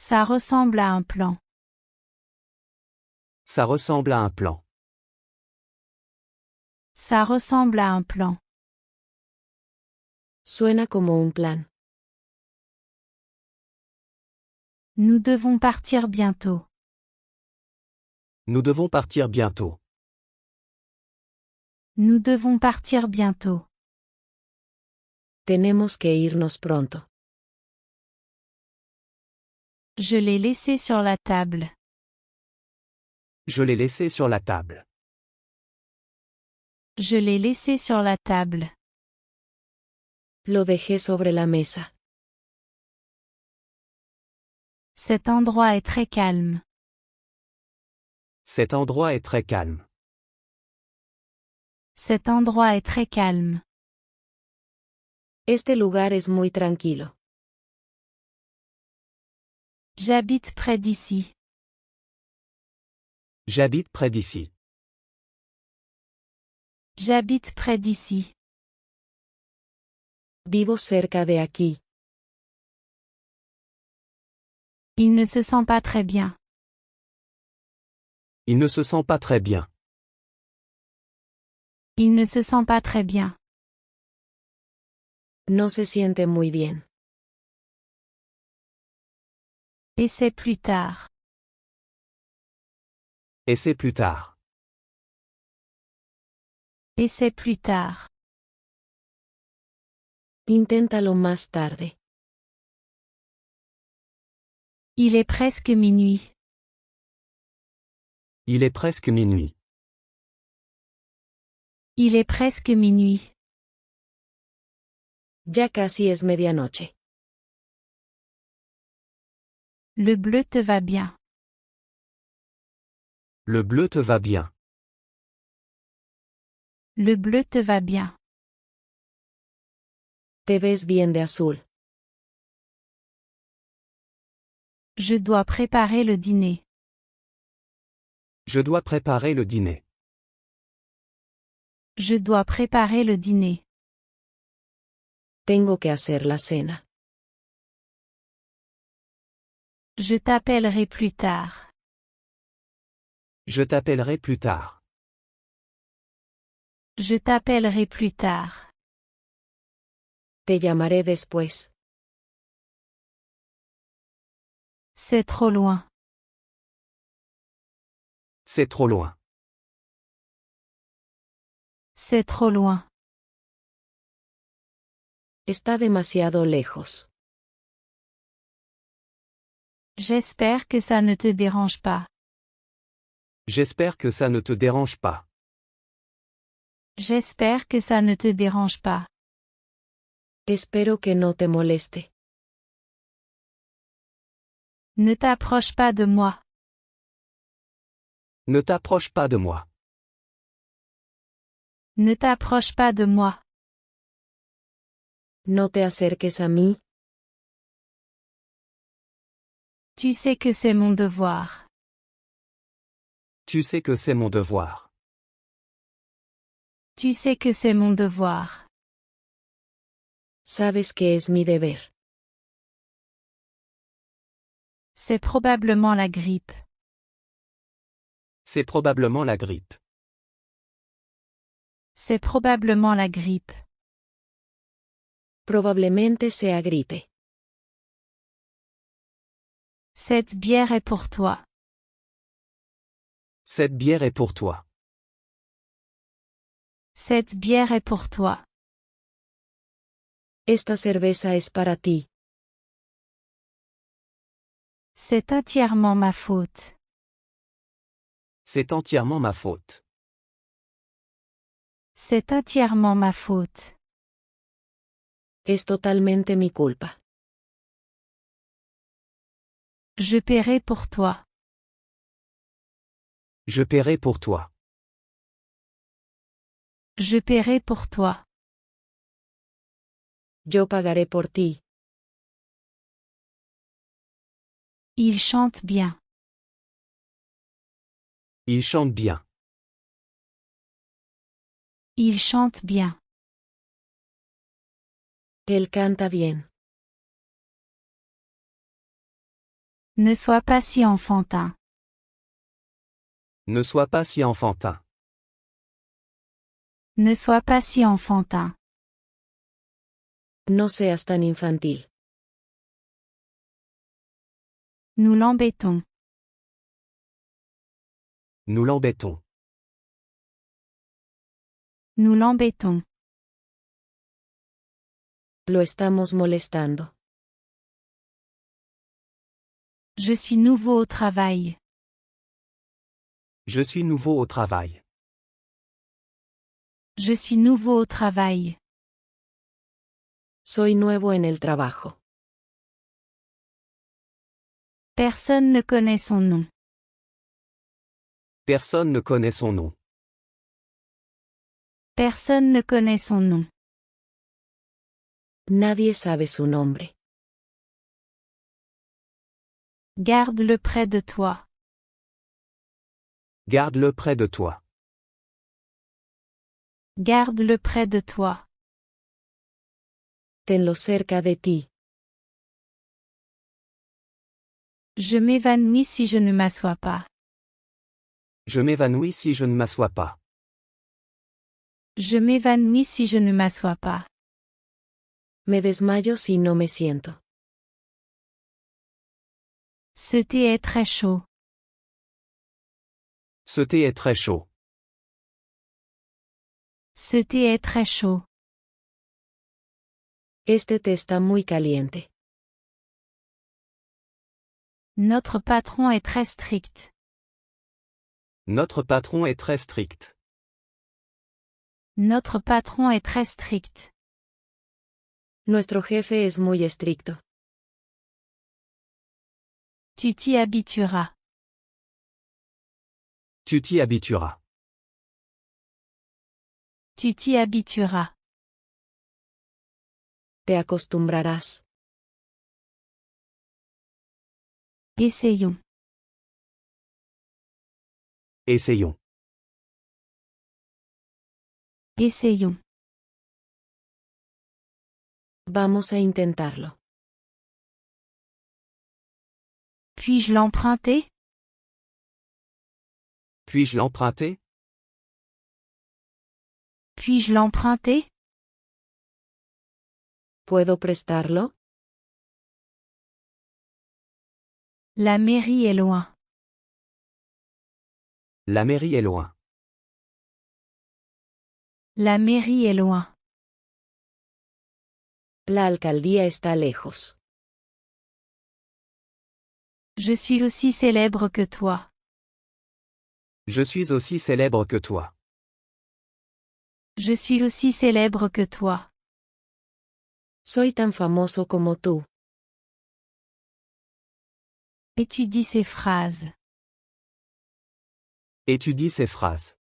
Ça ressemble à un plan. Ça ressemble à un plan. Ça ressemble à un plan. Suena como un plan. Nous devons partir bientôt. Nous devons partir bientôt. Nous devons partir bientôt. Tenemos que irnos pronto. Je l'ai laissé sur la table. Je l'ai laissé sur la table. Je l'ai laissé sur la table. Lo dejé sobre la mesa. Cet endroit est très calme. Cet endroit est très calme. Cet endroit est très calme. Este lugar es muy tranquilo. J'habite près d'ici. J'habite près d'ici. J'habite près d'ici. Vivo cerca de aquí. Il ne se sent pas très bien. Il ne se sent pas très bien. Il ne se sent pas très bien. No se siente muy bien. Essaie plus tard. Essaie plus tard. Essaie plus tard. Inténtalo más tarde. Il est presque minuit. Il est presque minuit. Il est presque minuit. Ya casi es medianoche. Le bleu te va bien. Le bleu te va bien. Le bleu te va bien. Te ves bien de azul. Je dois préparer le dîner. Je dois préparer le dîner. Je dois préparer le dîner. Tengo que hacer la cena. Je t'appellerai plus tard. Je t'appellerai plus tard. Je t'appellerai plus tard. Te llamaré después. C'est trop loin. C'est trop loin. C'est trop loin. Está demasiado lejos. J'espère que ça ne te dérange pas. J'espère que ça ne te dérange pas. J'espère que ça ne te dérange pas. Espero que no te moleste. Ne t'approche pas de moi. Ne t'approche pas de moi. Ne t'approche pas de moi. No te acerques a mí. Tu sais que c'est mon devoir. Tu sais que c'est mon devoir. Tu sais que c'est mon devoir. Sabes que es mi deber. C'est probablement la grippe. C'est probablement la grippe. C'est probablement la grippe. Probablemente sea gripe. Cette bière est pour toi. Cette bière est pour toi. Cette bière est pour toi. Esta cerveza es para ti. C'est entièrement ma faute. C'est entièrement ma faute. C'est entièrement ma faute. Es totalmente mi culpa. Je paierai pour toi. Je paierai pour toi. Je paierai pour toi. Yo pagaré por ti. Il chante bien. Il chante bien. Il chante bien. Él canta bien. Ne sois pas si enfantin. Ne sois pas si enfantin. Ne sois pas si enfantin. No seas tan infantil. Nous l'embêtons. Nous l'embêtons. Nous l'embêtons. Lo estamos molestando. Je suis nouveau au travail. Je suis nouveau au travail. Je suis nouveau au travail. Soy nuevo en el trabajo. Personne ne connaît son nom. Personne ne connaît son nom. Personne ne connaît son nom. Nadie sabe su nombre. Garde-le près de toi. Garde-le près de toi. Garde-le près de toi. Tenlo cerca de ti. Je m'évanouis si je ne m'assois pas. Je m'évanouis si je ne m'assois pas. Je m'évanouis si je ne m'assois pas. Me desmayo si no me siento. Ce thé est très chaud. Ce thé est très chaud. Ce thé est très chaud. Este té está muy caliente. Notre patron est très strict. Notre patron est très strict. Notre patron est très strict. Nuestro jefe es muy estricto. Tu t'y habitueras. Tu t'y habitueras. Tu t'y habitueras. Te acostumbrarás. Essayons. Essayons. Essayons. Vamos a intentarlo. Puis-je l'emprunter? Puis-je l'emprunter? Puis-je l'emprunter? ¿Puedo prestarlo? La mairie est loin. La mairie est loin. La mairie est loin. La alcaldía está lejos. Je suis aussi célèbre que toi. Je suis aussi célèbre que toi. Je suis aussi célèbre que toi. Soy tan famoso como tú. Étudie ces phrases. Étudie ces phrases.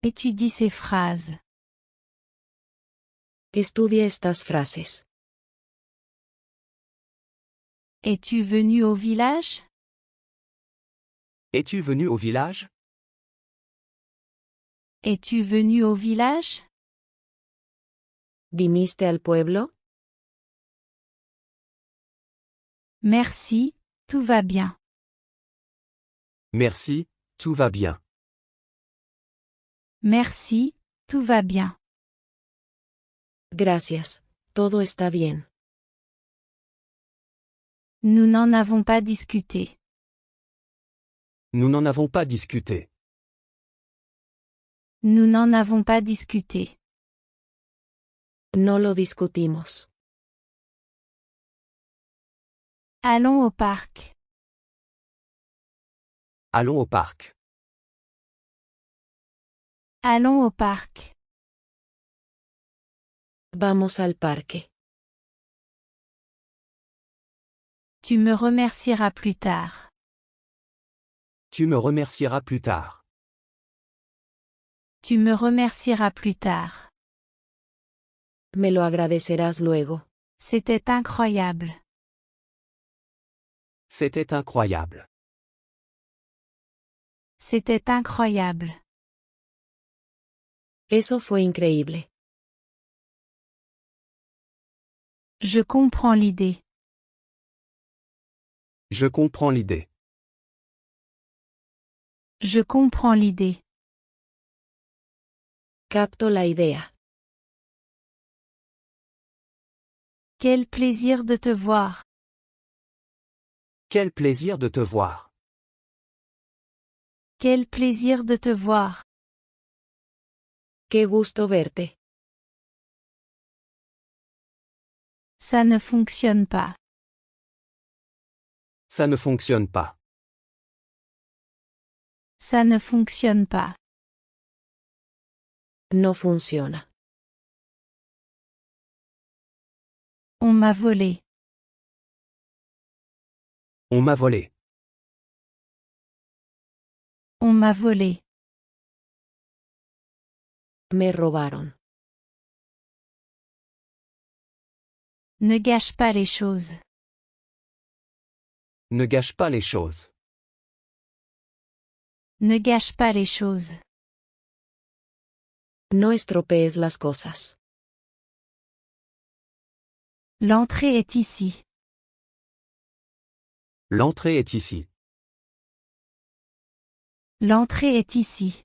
Étudie ces phrases. Estudia estas frases. Es-tu venu au village? Es-tu venu au village? Es-tu venu au village? ¿Viniste al pueblo? Merci, tout va bien. Merci, tout va bien. Merci, tout va bien. Gracias, todo está bien. Nous n'en avons pas discuté. Nous n'en avons pas discuté. Nous n'en avons pas discuté. No lo discutimos. Allons au parc. Allons au parc. Allons au parc. Vamos al parque. Tu me remercieras plus tard. Tu me remercieras plus tard. Tu me remercieras plus tard. Me lo agradecerás luego. C'était incroyable. C'était incroyable. C'était incroyable. Eso fue increíble. Je comprends l'idée. Je comprends l'idée. Je comprends l'idée. Capto la idea. Quel plaisir de te voir. Quel plaisir de te voir. Quel plaisir de te voir. Qué gusto verte. Ça ne fonctionne pas. Ça ne fonctionne pas. Ça ne fonctionne pas. No funciona. On m'a volé. On m'a volé. On m'a volé. Me robaron. Ne gâche pas les choses. Ne gâche pas les choses. Ne gâche pas les choses. No estropees las cosas. L'entrée est ici. L'entrée est ici. L'entrée est ici.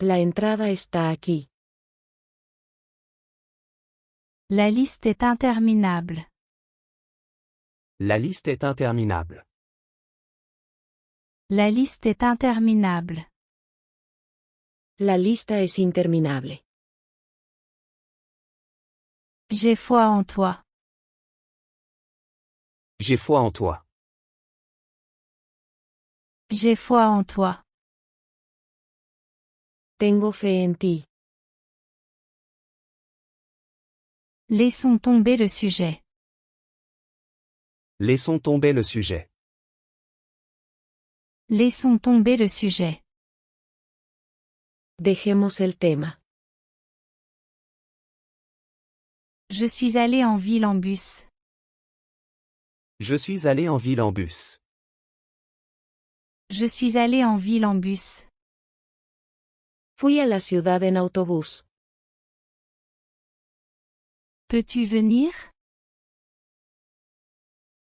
La entrada está aquí. La liste est interminable. La liste est interminable. La liste est interminable. La lista es interminable. J'ai foi en toi. J'ai foi en toi. J'ai foi en toi. Tengo fe en ti. Laissons tomber le sujet. Laissons tomber le sujet. Laissons tomber le sujet. Dejemos el tema. Je suis allé en ville en bus. Je suis allé en ville en bus. Je suis allé en ville en bus. Fui a la ciudad en autobús. Peux-tu venir?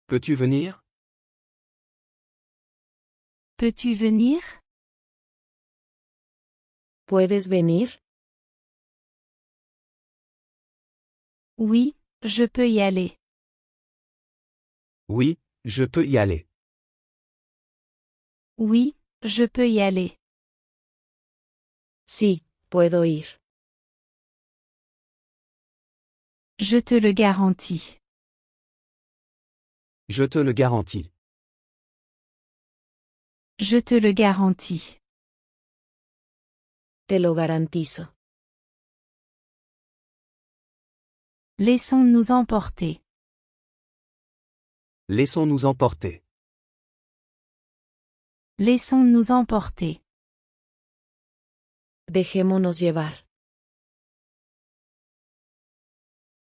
Peux-tu venir? Peux-tu venir? ¿Puedes venir? Oui, je peux y aller. Oui, je peux y aller. Oui, je peux y aller. Sí, puedo ir. Je te le garantis. Je te le garantis. Je te le garantis. Te lo garantizo. Laissons-nous emporter. Laissons-nous emporter. Laissons-nous emporter. Dejémonos llevar.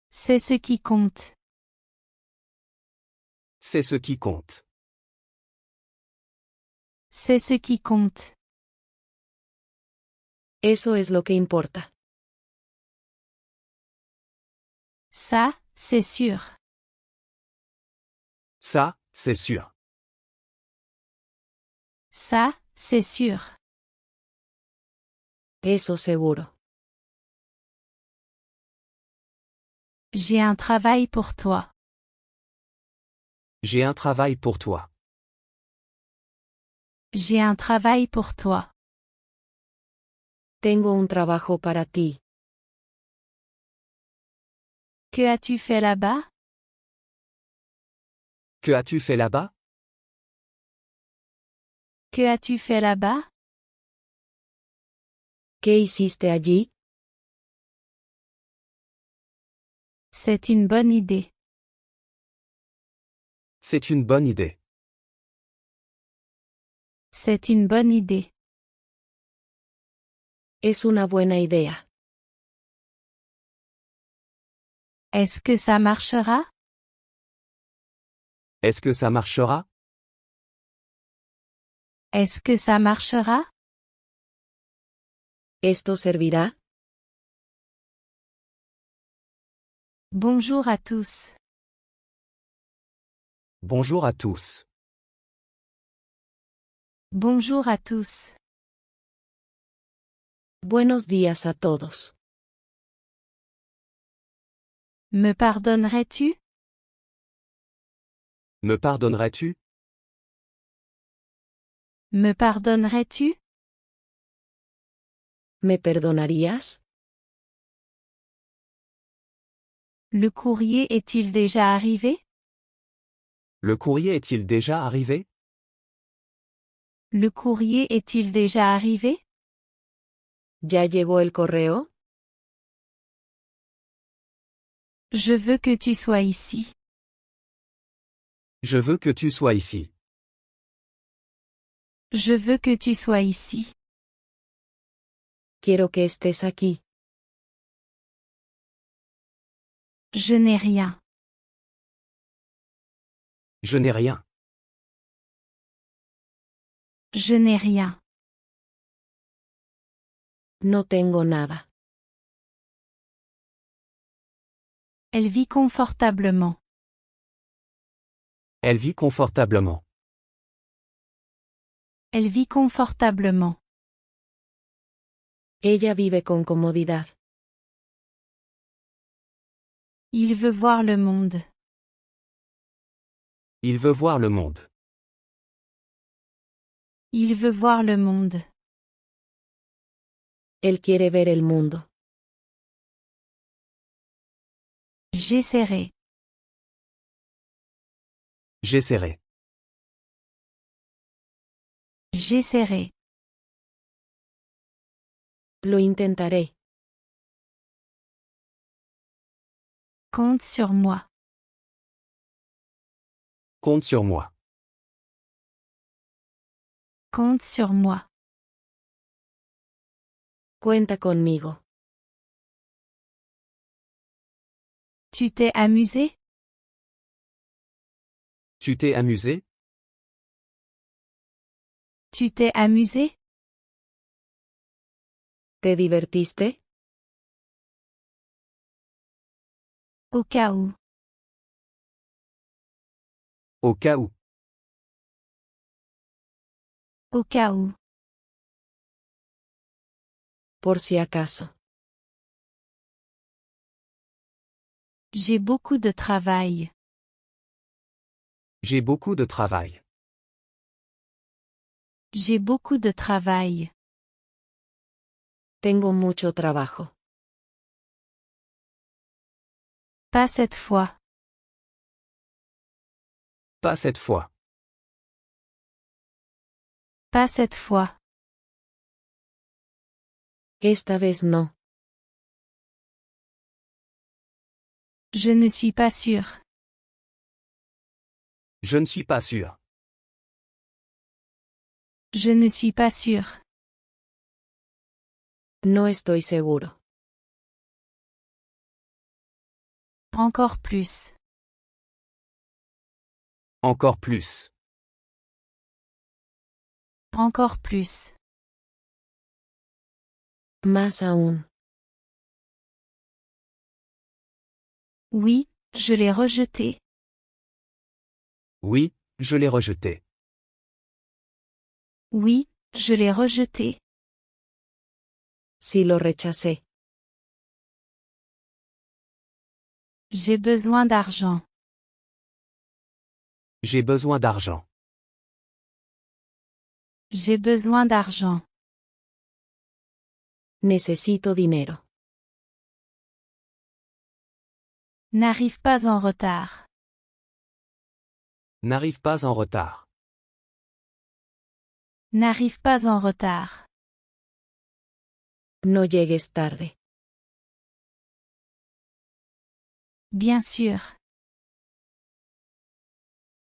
C'est ce qui compte. C'est ce qui compte. C'est ce qui compte. Eso es lo que importa. Ça, c'est sûr. Ça, c'est sûr. Ça, c'est sûr. Eso seguro. J'ai un travail pour toi. J'ai un travail pour toi. J'ai un travail pour toi. Tengo un trabajo para ti. Que as-tu fait là-bas? Que as-tu fait là-bas? Que as-tu fait là-bas? ¿Qué hiciste allí? C'est une bonne idée. C'est une bonne idée. C'est une bonne idée. Es una buena idea. Est-ce que ça marchera? Est-ce que ça marchera? Est-ce que ça marchera? ¿Esto servirá? Bonjour à tous. Bonjour à tous. Bonjour à tous. Buenos días a todos. Me pardonnerais-tu? Me pardonnerais-tu? Me pardonnerais-tu? ¿Me perdonarías? Le courrier est-il déjà arrivé? Le courrier est-il déjà arrivé? Le courrier est-il déjà arrivé? ¿Ya llegó el correo? Je veux que tu sois ici. Je veux que tu sois ici. Je veux que tu sois ici. Quiero que estés aquí. Je n'ai rien. Je n'ai rien. Je n'ai rien. No tengo nada. Elle vit confortablement. Elle vit confortablement. Elle vit confortablement. Ella vive con comodidad. Il veut voir le monde. Il veut voir le monde. Il veut voir le monde. Él quiere ver el mundo. J'essaierai. J'essaierai. J'essaierai. Lo intentaré. Compte sur moi. Compte sur moi. Compte sur moi. Cuenta conmigo. Tu t'es amusé? Tu t'es amusé? Tu t'es amusé? ¿Te divertiste? Au cas où. Au cas où. Au cas où. Por si acaso. J'ai beaucoup de travail. J'ai beaucoup de travail. J'ai beaucoup de travail. Tengo mucho trabajo. Pas cette fois. Pas cette fois. Pas cette fois. Esta vez no. Je ne suis pas sûr. Je ne suis pas sûr. Je ne suis pas sûr. No estoy seguro. Encore plus. Encore plus. Encore plus. Más aún. Oui, je l'ai rejeté. Oui, je l'ai rejeté. Oui, je l'ai rejeté. Sí lo rechacé. J'ai besoin d'argent. J'ai besoin d'argent. J'ai besoin d'argent. Necesito dinero. N'arrive pas en retard. N'arrive pas en retard. N'arrive pas en retard. No llegues tarde. Bien sûr.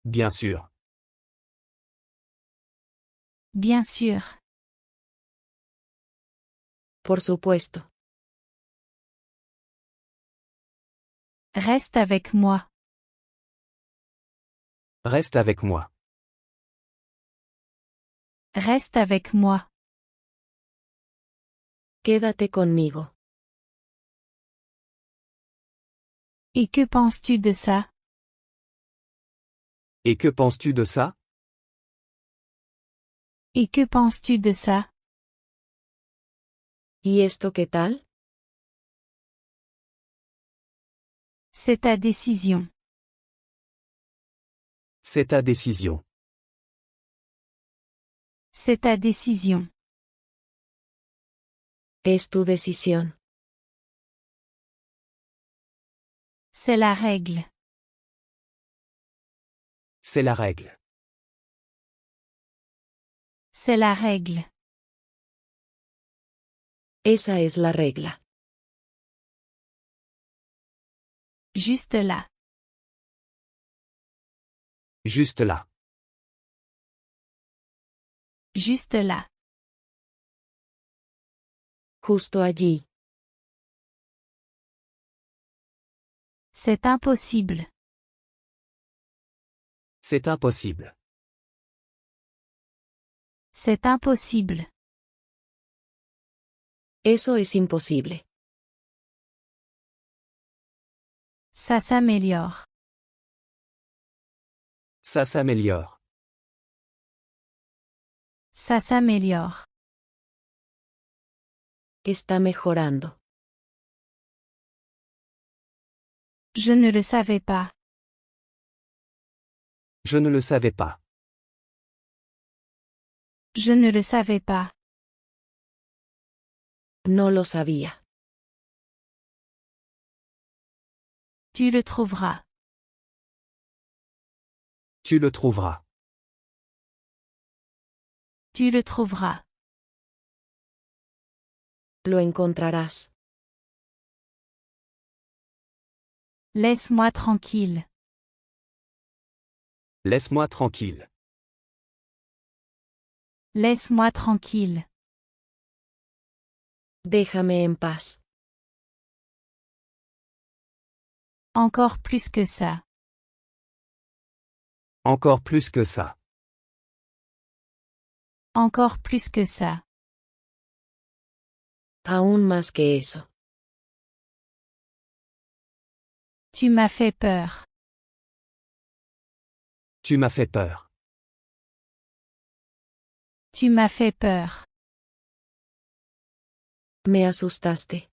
Bien sûr. Bien sûr. Por supuesto. Reste avec moi. Reste avec moi. Reste avec moi. Quédate conmigo. Et que penses-tu de ça? Et que penses-tu de ça? Et que penses-tu de ça? ¿Y esto qué tal? C'est ta décision. C'est ta décision. C'est ta décision. Es tu decisión. C'est la règle. C'est la règle. C'est la règle. Esa es la regla. Juste là. Juste là. Juste là. Justo allí. C'est impossible. C'est impossible. C'est impossible. Eso es imposible. Ça s'améliore. Ça s'améliore. Ça s'améliore. Está mejorando. Je ne le savais pas. Je ne le savais pas. Je ne le savais pas. No lo sabía. Tu le trouveras. Tu le trouveras. Tu le trouveras. Lo encontrarás. Laisse-moi tranquille. Laisse-moi tranquille. Laisse-moi tranquille. Déjame en paz. Encore plus que ça. Encore plus que ça. Encore plus que ça. Aún más que eso. Tu m'as fait peur. Tu m'as fait peur. Tu m'as fait peur. Me asustaste.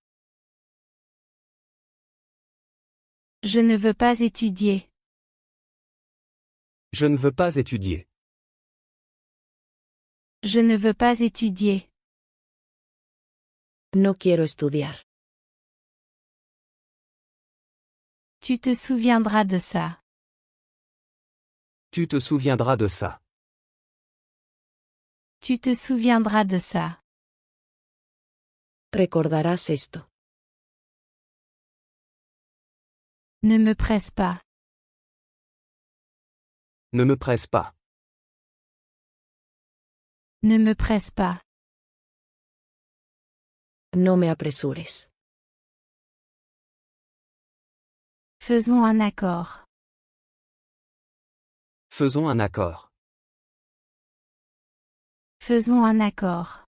Je ne veux pas étudier. Je ne veux pas étudier. Je ne veux pas étudier. No quiero estudiar. Tu te souviendras de ça. Tu te souviendras de ça. Tu te souviendras de ça. Recordarás esto. Ne me presse pas. Ne me presse pas. Ne me presse pas. No me apresures. Faisons un accord. Faisons un accord. Faisons un accord.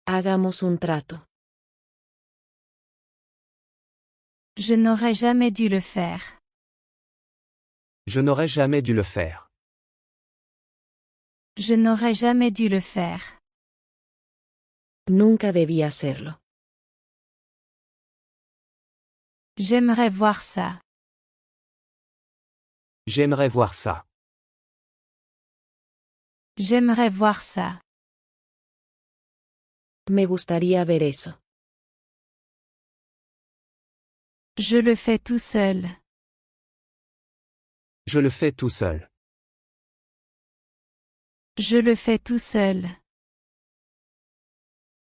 Hagamos un trato. Je n'aurais jamais dû le faire. Je n'aurais jamais dû le faire. Je n'aurais jamais dû le faire. Nunca debí hacerlo. J'aimerais voir ça. J'aimerais voir ça. J'aimerais voir ça. Me gustaría ver eso. Je le fais tout seul. Je le fais tout seul. Je le fais tout seul.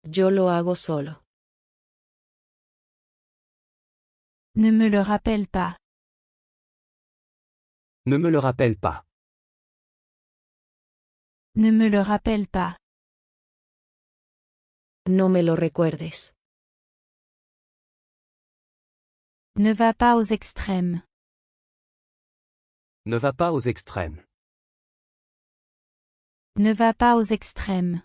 Yo lo hago solo. Ne me le rappelle pas. Ne me le rappelle pas. Ne me le rappelle pas. No me lo recuerdes. Ne va pas aux extrêmes. Ne va pas aux extrêmes. Ne va pas aux extrêmes.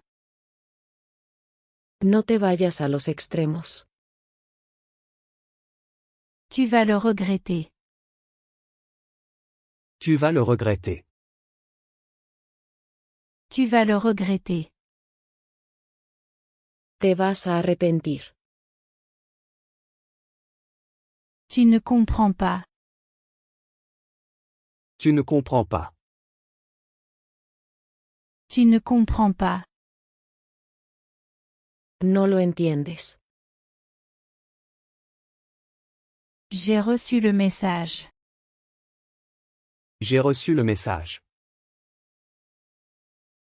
No te vayas a los extremos. Tu vas le regretter. Tu vas le regretter. Tu vas le regretter. Te vas a arrepentir. Tu ne comprends pas. Tu ne comprends pas. Tu ne comprends pas. No lo entiendes. J'ai reçu le message. J'ai reçu le message.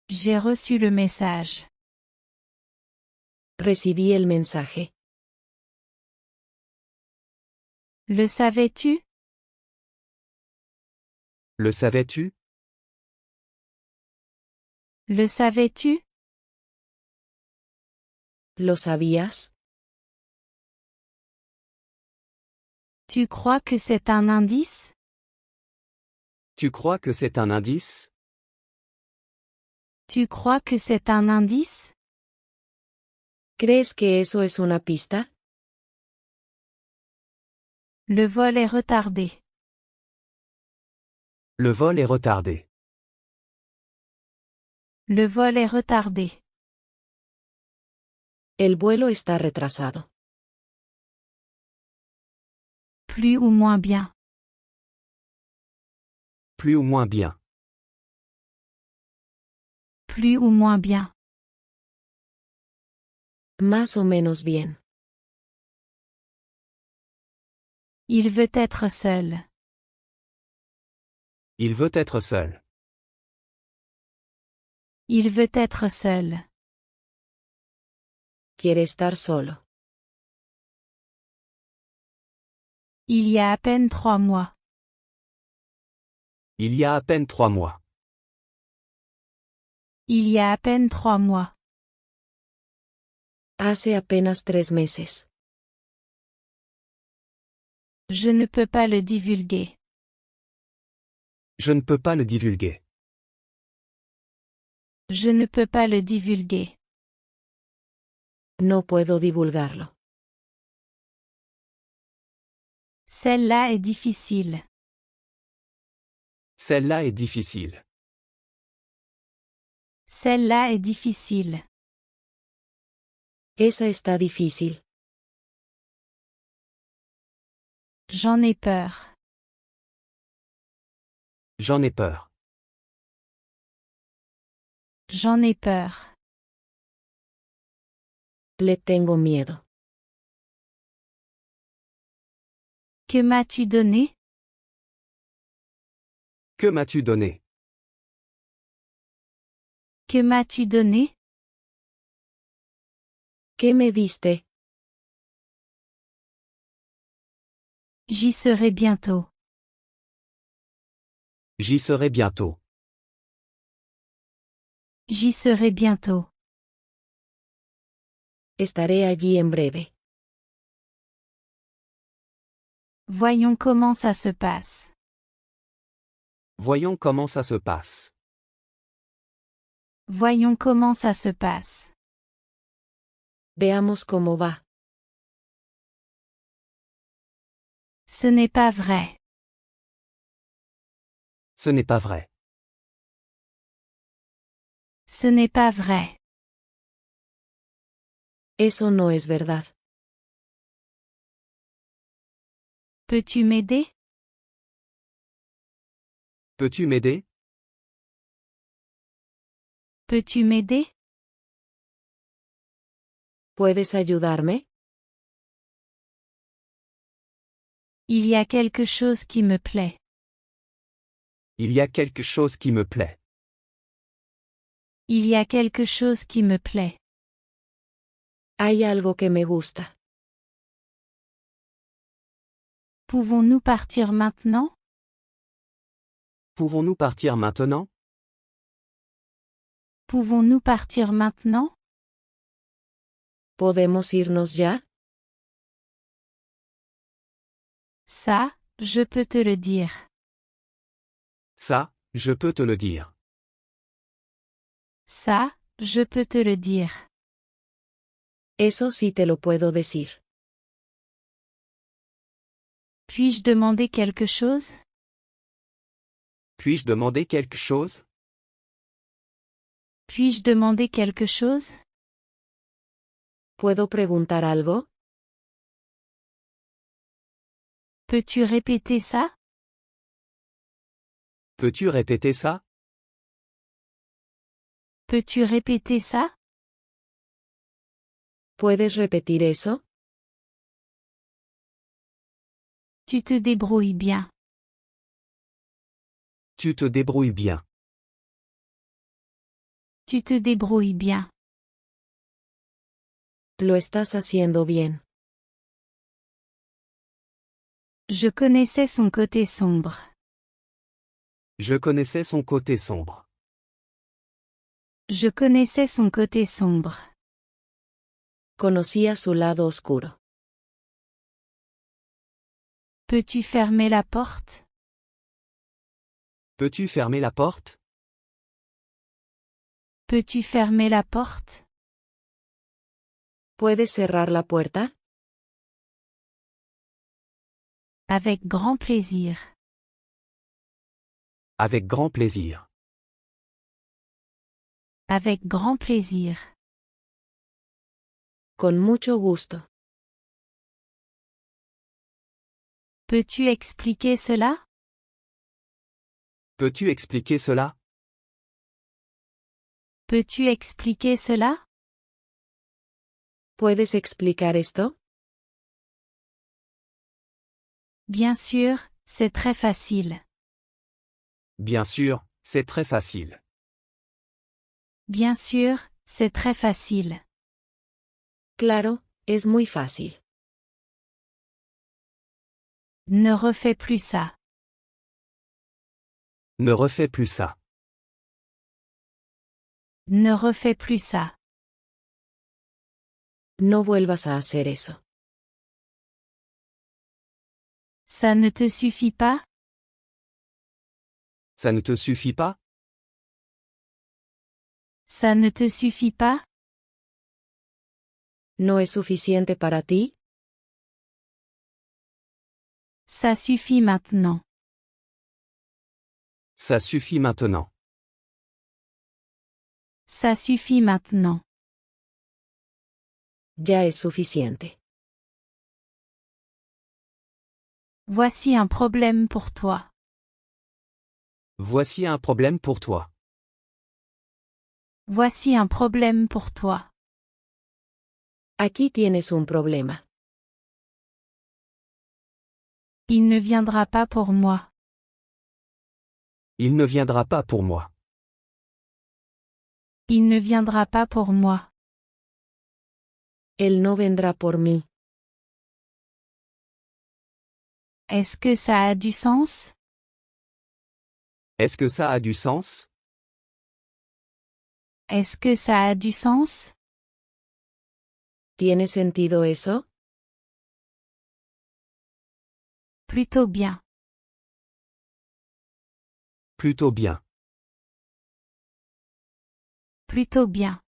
J'ai reçu le message. Recibí el mensaje. Le savais-tu? Le savais-tu? Le savais-tu? ¿Lo sabías? Tu crois que c'est un indice? Tu crois que c'est un indice? Tu crois que c'est un indice? ¿Crees que eso es una pista? Le vol est retardé. Le vol est retardé. Le vol est retardé. El vuelo está retrasado. Plus ou moins bien. Plus ou moins bien. Plus ou moins bien. Más o menos bien. Il veut être seul. Il veut être seul. Il veut être seul. Quiere estar solo. Il y a à peine 3 mois. Il y a à peine 3 mois. Il y a à peine 3 mois. Hace apenas 3 meses. Je ne peux pas le divulguer. Je ne peux pas le divulguer. Je ne peux pas le divulguer. No puedo divulgarlo. Celle-là est difficile. Celle-là est difficile. Celle-là est difficile. Esa está difícil. J'en ai peur. J'en ai peur. J'en ai peur. Le tengo miedo. Que m'as-tu donné? Que m'as-tu donné? Que m'as-tu donné? ¿Qué me diste? J'y serai bientôt. J'y serai bientôt. J'y serai bientôt. Estaré allí en breve. Voyons comment ça se passe. Voyons comment ça se passe. Voyons comment ça se passe. Veamos cómo va. Ce n'est pas vrai. Ce n'est pas vrai. Ce n'est pas vrai. Eso no es verdad. Peux-tu m'aider? Peux-tu m'aider? Peux-tu m'aider? ¿Puedes ayudarme? Il y a quelque chose qui me plaît. Il y a quelque chose qui me plaît. Il y a quelque chose qui me plaît. Hay algo que me gusta. Pouvons-nous partir maintenant? Pouvons-nous partir maintenant? Pouvons-nous partir maintenant? ¿Podemos irnos ya? Ça, je peux te le dire. Ça, je peux te le dire. Ça, je peux te le dire. Eso sí te lo puedo decir. Puis-je demander quelque chose? Puis-je demander quelque chose? Puis-je demander quelque chose? ¿Puedo preguntar algo? Peux-tu répéter ça? Peux-tu répéter ça? Peux-tu répéter ça? ¿Puedes repetir eso? Tu te débrouilles bien. Tu te débrouilles bien. Tu te débrouilles bien. Lo estás haciendo bien. Je connaissais son côté sombre. Je connaissais son côté sombre. Je connaissais son côté sombre. Conocía su lado oscuro. Peux-tu fermer la porte? Peux-tu fermer la porte? Peux-tu fermer la porte? ¿Puedes cerrar la puerta? Avec grand plaisir. Avec grand plaisir. Avec grand plaisir. Con mucho gusto. Peux-tu expliquer cela? Peux-tu expliquer cela? Peux-tu expliquer cela? ¿Puedes explicar esto? Bien sûr, c'est très facile. Bien sûr, c'est très facile. Bien sûr, c'est très facile. Claro, es muy fácil. Ne refais plus ça. Ne refais plus ça. Ne refais plus ça. No vuelvas a hacer eso. Ça ne te suffit pas? Ça ne te suffit pas? Ça ne te suffit pas? ¿No es suficiente para ti? Ça suffit maintenant. Ça suffit maintenant. Ça suffit maintenant. Ya es suficiente. Voici un problème pour toi. Voici un problème pour toi. Voici un problème pour toi. Aquí tienes un problema. Il ne viendra pas pour moi. Il ne viendra pas pour moi. Il ne viendra pas pour moi. Él no vendrá por mí. Est-ce que ça a du sens? Est-ce que ça a du sens? Est-ce que ça a du sens? ¿Tiene sentido eso? Plutôt bien. Plutôt bien. Plutôt bien.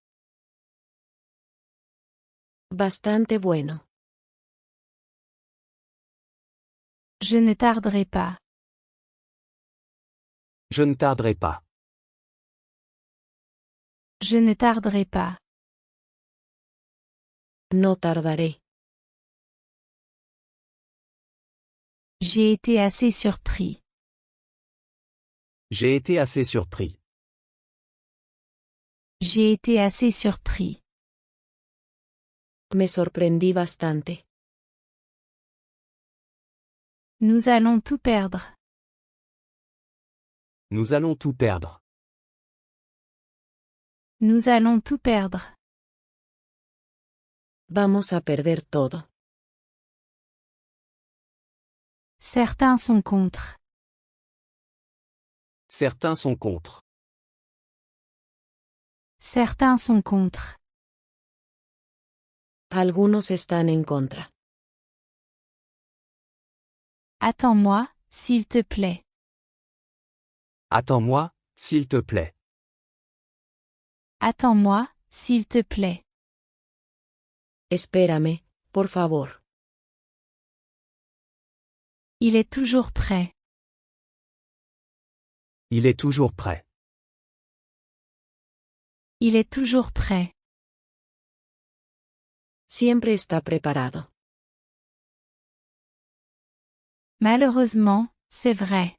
Bastante bueno. Je ne tarderai pas. Je ne tarderai pas. Je ne tarderai pas. No tardaré. J'ai été assez surpris. J'ai été assez surpris. J'ai été assez surpris. Me sorprendí bastante. Nous allons tout perdre. Nous allons tout perdre. Nous allons tout perdre. Vamos a perder todo. Certains sont contre. Certains sont contre. Certains sont contre. Algunos están en contra. Attends-moi, s'il te plaît. Attends-moi, s'il te plaît. Attends-moi, s'il te plaît. Espérame, por favor. Il est toujours prêt. Il est toujours prêt. Il est toujours prêt. Siempre está preparado. Malheureusement, c'est vrai.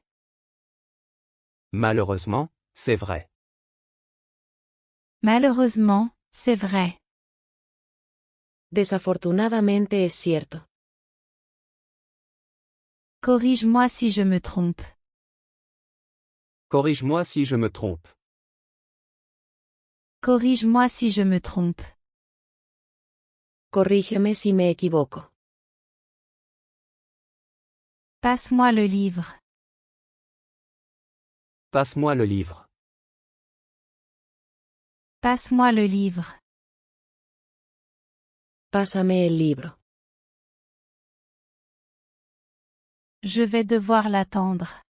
Malheureusement, c'est vrai. Malheureusement, c'est vrai. Desafortunadamente es cierto. Corrige-moi si je me trompe. Corrige-moi si je me trompe. Corrige-moi si je me trompe. Corrígeme si me equivoco. Passe-moi le livre. Passe-moi le livre. Passe-moi le livre. Pásame el libro. Je vais devoir l'attendre.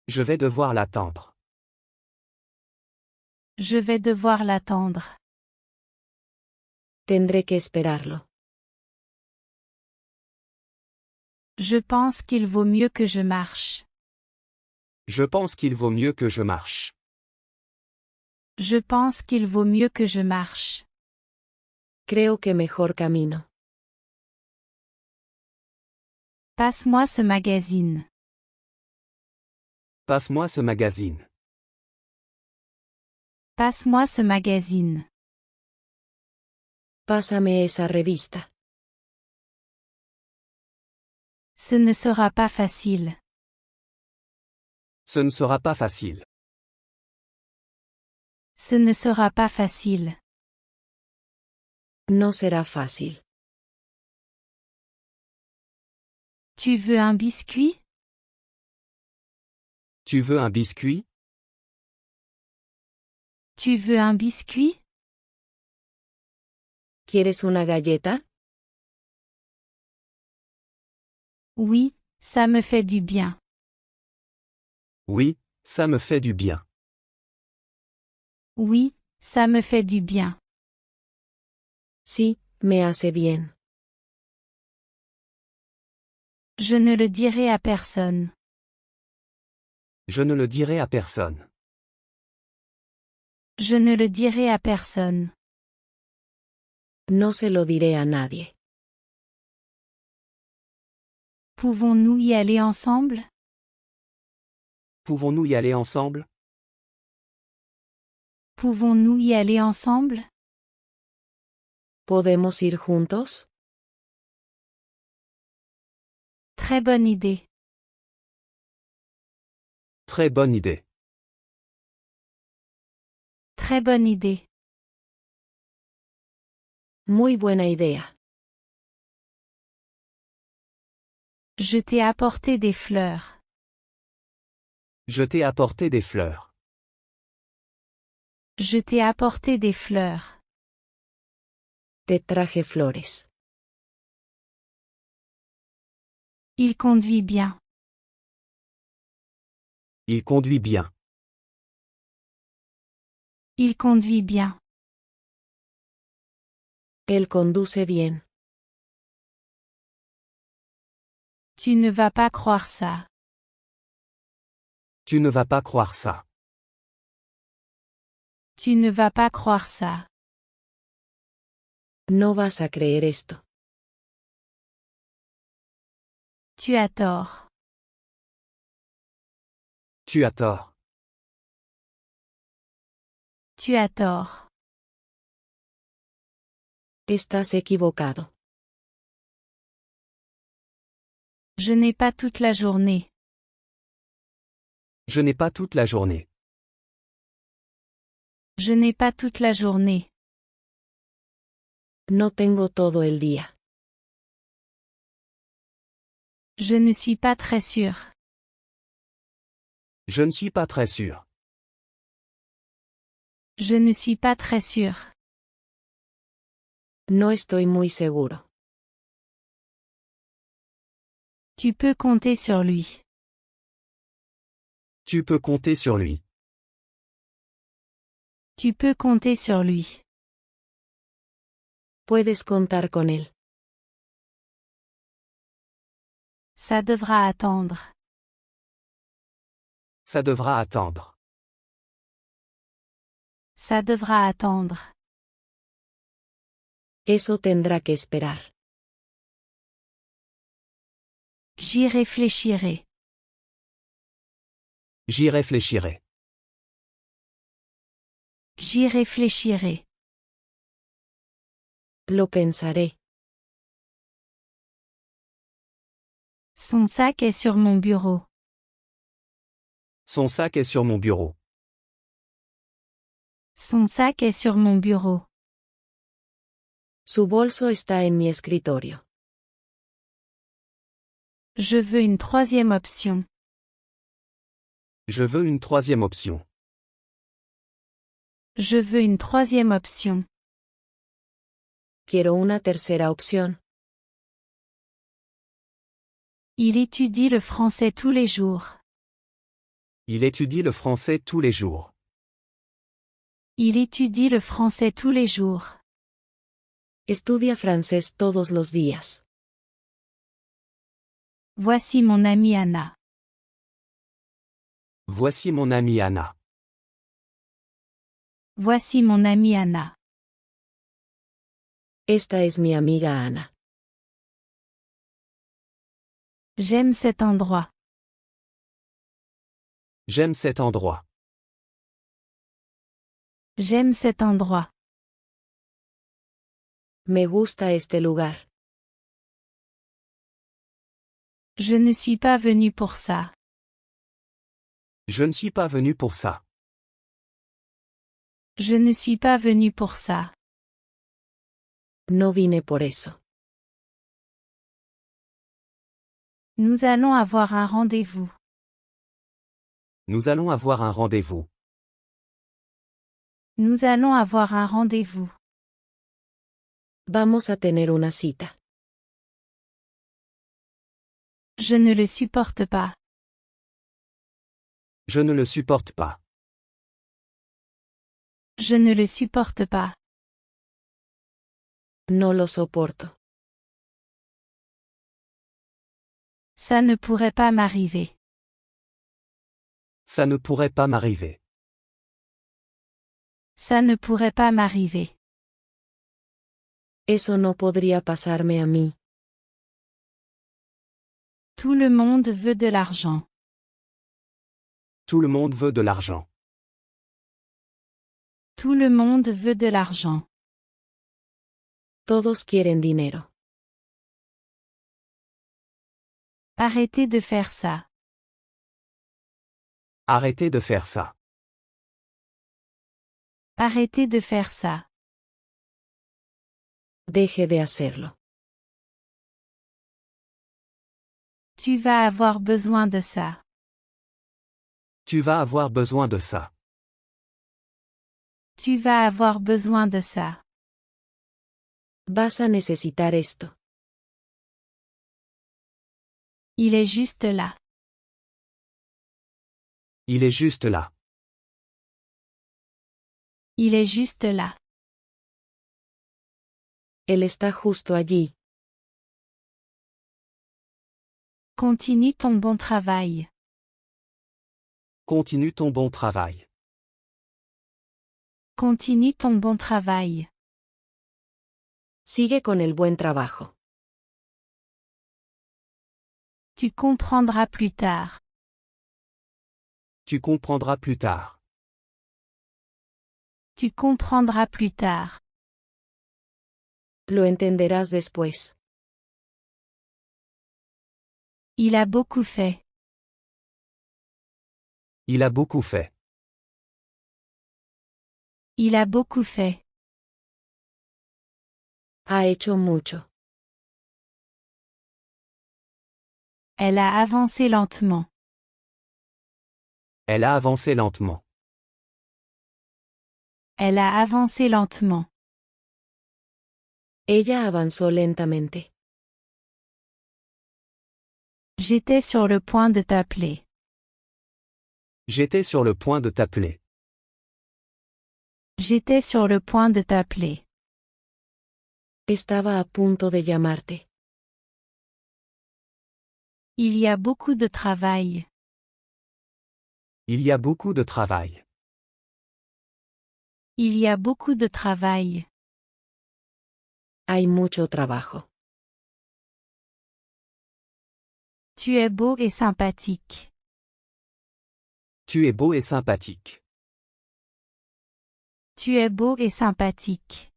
Je vais devoir l'attendre. Je vais devoir l'attendre. Tendré que esperarlo. Je pense qu'il vaut mieux que je marche. Je pense qu'il vaut mieux que je marche. Je pense qu'il vaut mieux que je marche. Creo que mejor camino. Passe-moi ce magazine. Passe-moi ce magazine. Passe-moi ce magazine. Pásame esa revista. Ce ne sera pas facile. Ce ne sera pas facile. Ce ne sera pas facile. No será fácil. Tu veux un biscuit? Tu veux un biscuit? Tu veux un biscuit? ¿Quieres una galleta? Oui, ça me fait du bien. Oui, ça me fait du bien. Oui, ça me fait du bien. Sí, me hace bien. Je ne le dirai à personne. Je ne le dirai à personne. Je ne le dirai à personne. No se lo diré a nadie. Pouvons-nous y aller ensemble? Pouvons-nous y aller ensemble? Pouvons-nous y aller ensemble? ¿Podemos ir juntos? Très bonne idée. Très bonne idée. Très bonne idée. Muy buena idea. Je t'ai apporté des fleurs. Je t'ai apporté des fleurs. Je t'ai apporté des fleurs. Te traje flores. Il conduit bien. Il conduit bien. Il conduit bien. Él conduce bien. Tu ne vas pas croire ça. Tu ne vas pas croire ça. Tu ne vas pas croire ça. No vas a creer esto. Tu as tort. Tu as tort. Tu as tort. Estás equivocado. Je n'ai pas toute la journée. Je n'ai pas toute la journée. Je n'ai pas toute la journée. No tengo todo el día. Je ne suis pas très sûr. Je ne suis pas très sûr. Je ne suis pas très sûr. No estoy muy seguro. Tu peux compter sur lui. Tu peux compter sur lui. Tu peux compter sur lui. Puedes contar con él. Ça devra attendre. Ça devra attendre. Ça devra attendre. Eso tendrá que esperar. J'y réfléchirai. J'y réfléchirai. J'y réfléchirai. Lo pensaré. Son sac est sur mon bureau. Son sac est sur mon bureau. Son sac est sur mon bureau. Su bolso está en mi escritorio. Je veux une troisième option. Je veux une troisième option. Je veux une troisième option. Quiero una tercera opción. Il étudie le français tous les jours. Il étudie le français tous les jours. Il étudie le français tous les jours. Estudia francés todos los días. Voici mon amie Anna. Voici mon amie Anna. Voici mon amie Anna. Esta es mi amiga Ana. J'aime cet endroit. J'aime cet endroit. J'aime cet endroit. Me gusta este lugar. Je ne suis pas venu pour ça. Je ne suis pas venu pour ça. Je ne suis pas venu pour ça. No vine por eso. Nous allons avoir un rendez-vous. Nous allons avoir un rendez-vous. Nous allons avoir un rendez-vous. Vamos a tener una cita. Je ne le supporte pas. Je ne le supporte pas. Je ne le supporte pas. No lo soporto. Ça ne pourrait pas m'arriver. Ça ne pourrait pas m'arriver. Ça ne pourrait pas m'arriver. Eso no podría pasarme a mí. Tout le monde veut de l'argent. Tout le monde veut de l'argent. Tout le monde veut de l'argent. Todos quieren dinero. Arrêtez de faire ça. Arrêtez de faire ça. Arrêtez de faire ça. Deje de hacerlo. Tu vas avoir besoin de ça. Tu vas avoir besoin de ça. Tu vas avoir besoin de ça. Vas a necesitar esto. Il est juste là. Il est juste là. Il est juste là. Él está justo allí. Continue ton bon travail. Continue ton bon travail. Continue ton bon travail. Sigue con el buen trabajo. Tu comprendras plus tard. Tu comprendras plus tard. Tu comprendras plus tard. Lo entenderás después. Il a beaucoup fait. Il a beaucoup fait. Il a beaucoup fait. Ha hecho mucho. Elle a avancé lentement. Elle a avancé lentement. Elle a avancé lentement. Ella avanzó lentamente. J'étais sur le point de t'appeler. J'étais sur le point de t'appeler. J'étais sur le point de t'appeler. Estaba a punto de llamarte. Il y a beaucoup de travail. Il y a beaucoup de travail. Il y a beaucoup de travail. Hay mucho trabajo. Tu es beau et sympathique. Tu es beau et sympathique. Tu es beau et sympathique.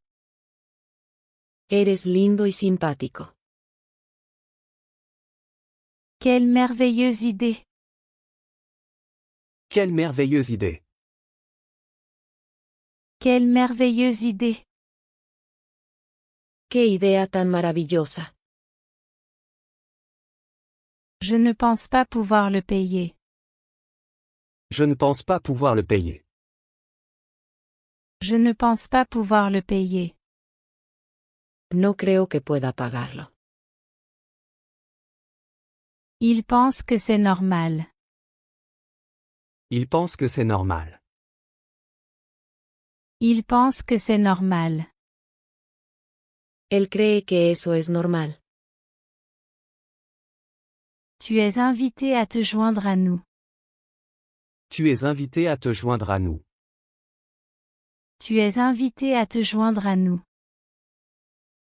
Eres lindo y simpático. Quelle merveilleuse idée. Quelle merveilleuse idée. Quelle merveilleuse idée. ¡Qué idea tan maravillosa! Je ne pense pas pouvoir le payer. Je ne pense pas pouvoir le payer. Je ne pense pas pouvoir le payer. No creo que pueda pagarlo. Il pense que c'est normal. Il pense que c'est normal. Il pense que c'est normal. Él cree que eso es normal. Tu es invité à te joindre à nous. Tu es invité à te joindre à nous. Tu es invité à te joindre à nous.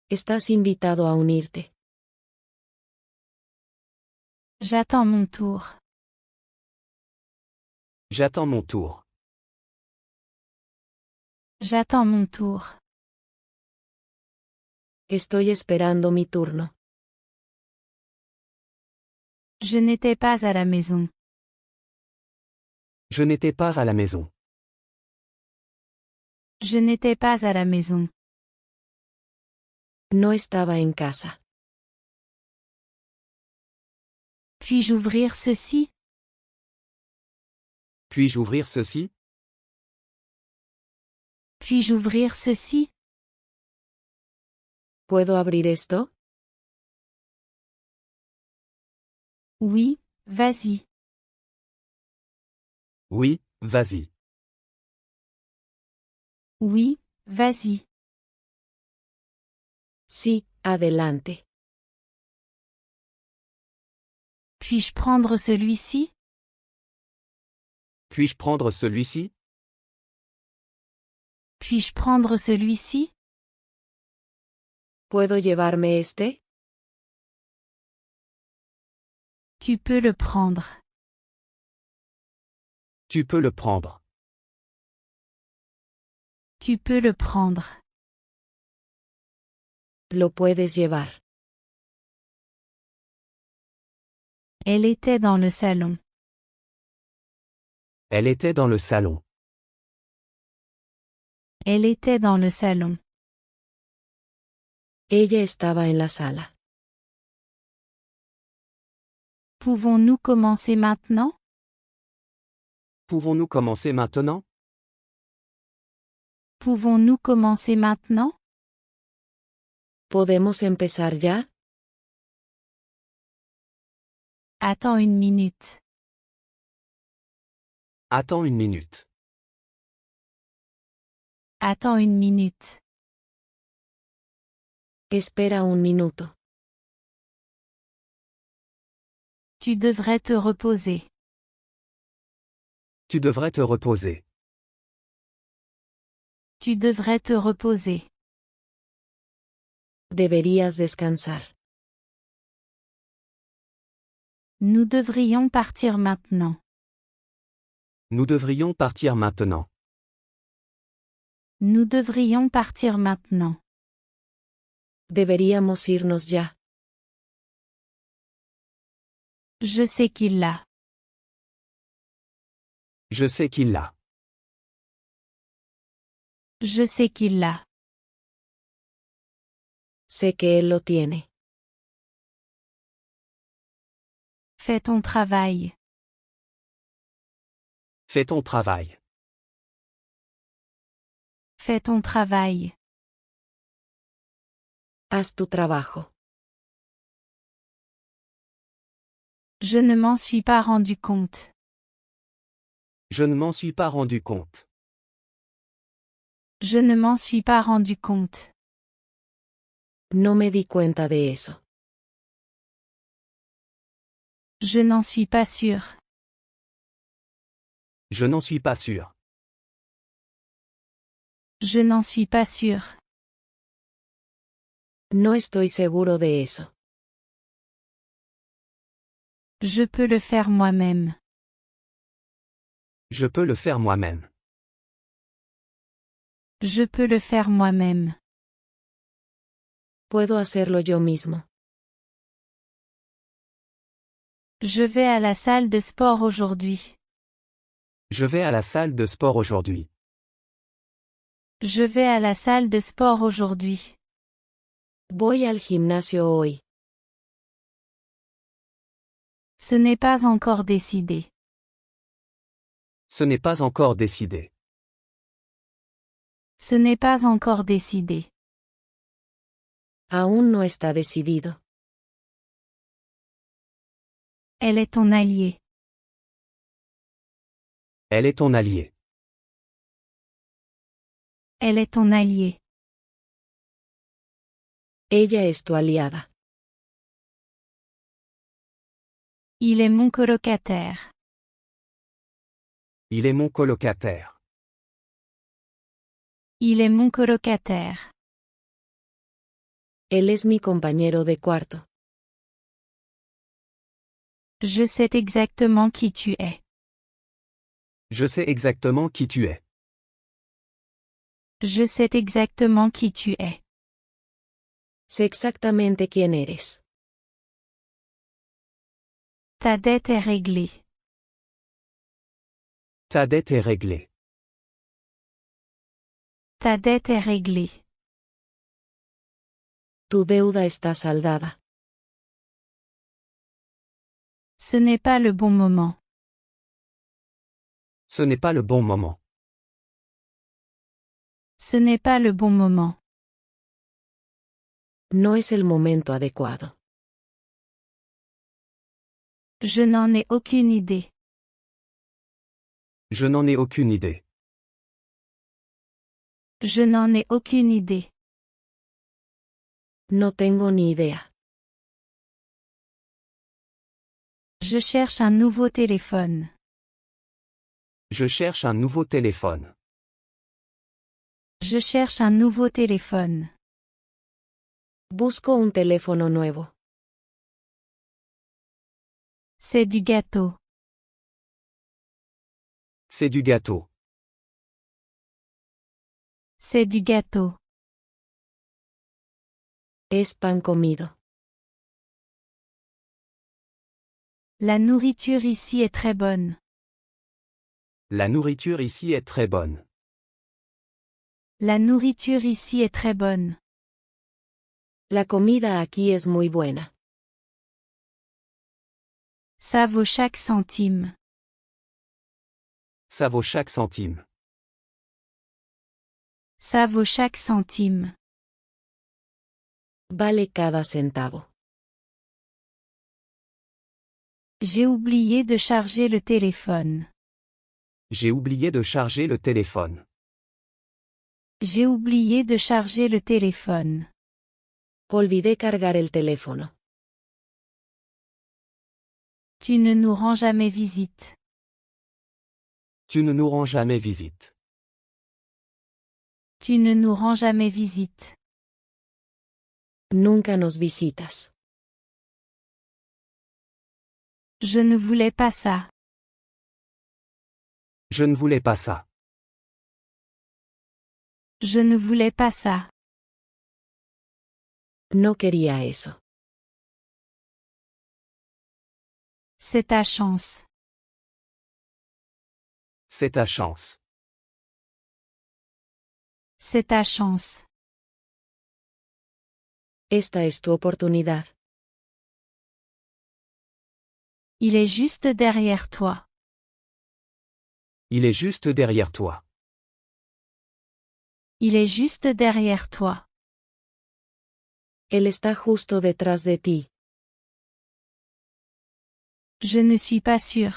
Estás invitado a unirte. J'attends mon tour. J'attends mon tour. J'attends mon tour. Estoy esperando mi turno. Je n'étais pas à la maison. Je n'étais pas à la maison. Je n'étais pas à la maison. No estaba en casa. Puis-je ouvrir ceci? Puis-je ouvrir ceci? Puis-je ouvrir ceci? ¿Puedo abrir esto? Oui, vas-y. Oui, vas-y. Oui, vas-y. Sí, adelante. Puis-je prendre celui-ci? Puis-je prendre celui-ci? Puis-je prendre celui-ci? ¿Puedo llevarme este? Tu peux le prendre. Tu peux le prendre. Tu peux le prendre. Lo puedes llevar. Elle était dans le salon. Elle était dans le salon. Elle était dans le salon. Ella estaba en la sala. Pouvons-nous commencer maintenant? Pouvons-nous commencer maintenant? Pouvons-nous commencer maintenant? ¿Podemos empezar ya? Attends une minute. Attends une minute. Attends une minute. Espera un minuto. Tu devrais te reposer. Tu devrais te reposer. Tu devrais te reposer. Deberías descansar. Nous devrions partir maintenant. Nous devrions partir maintenant. Nous devrions partir maintenant. Deberíamos irnos ya. Je sais qu'il l'a. Je sais qu'il l'a. Je sais qu'il l'a. Sé que él lo tiene. Fais ton travail. Fais ton travail. Fais ton travail. Haz tu trabajo. Je ne m'en suis pas rendu compte. Je ne m'en suis pas rendu compte. Je ne m'en suis pas rendu compte. No me di cuenta de eso. Je n'en suis pas sûre. Je n'en suis pas sûr. Je n'en suis pas sûr. No estoy seguro de eso. Je peux le faire moi-même. Je peux le faire moi-même. Je peux le faire moi-même. Puedo hacerlo yo mismo. Je vais à la salle de sport aujourd'hui. Je vais à la salle de sport aujourd'hui. Je vais à la salle de sport aujourd'hui. Voy al gimnasio hoy. Ce n'est pas encore décidé. Ce n'est pas encore décidé. Ce n'est pas encore décidé. Aún no está decidido. Elle est ton allié. Elle est ton allié. Elle est ton allié. Ella es tu aliada. Il est mon colocataire. Il est mon colocataire. Il est mon colocataire. Él es mi compañero de cuarto. Je sais exactement qui tu es. Je sais exactement qui tu es. Je sais exactement qui tu es. Sé exactamente quién eres. Ta dette est réglée. Ta dette est réglée. Ta dette est réglée. Tu deuda está saldada. Ce n'est pas le bon moment. Ce n'est pas le bon moment. Ce n'est pas le bon moment. No es el momento adecuado. Je n'en ai aucune idée. Je n'en ai aucune idée. Je n'en ai aucune idée. No tengo ni idea. Je cherche un nouveau téléphone. Je cherche un nouveau téléphone. Je cherche un nouveau téléphone. Busco un teléfono nuevo. C'est du gâteau. C'est du gâteau. C'est du gâteau. Es pan comido. La nourriture ici est très bonne. La nourriture ici est très bonne. La nourriture ici est très bonne. La comida aquí es muy buena. Ça vaut chaque centime. Ça vaut chaque centime. Ça vaut chaque centime. Vale cada centavo. J'ai oublié de charger le téléphone. J'ai oublié de charger le téléphone. J'ai oublié de charger le téléphone. Olvidé cargar el teléfono. Tu ne nous rends jamais visite. Tu ne nous rends jamais visite. Tu ne nous rends jamais visite. Nunca nos visitas. Je ne voulais pas ça. Je ne voulais pas ça. Je ne voulais pas ça. No quería eso. C'est ta chance. C'est ta chance. C'est ta chance. Esta es tu oportunidad. Il est juste derrière toi. Il est juste derrière toi. Il est juste derrière toi. Él está justo detrás de ti. Je ne suis pas sûr.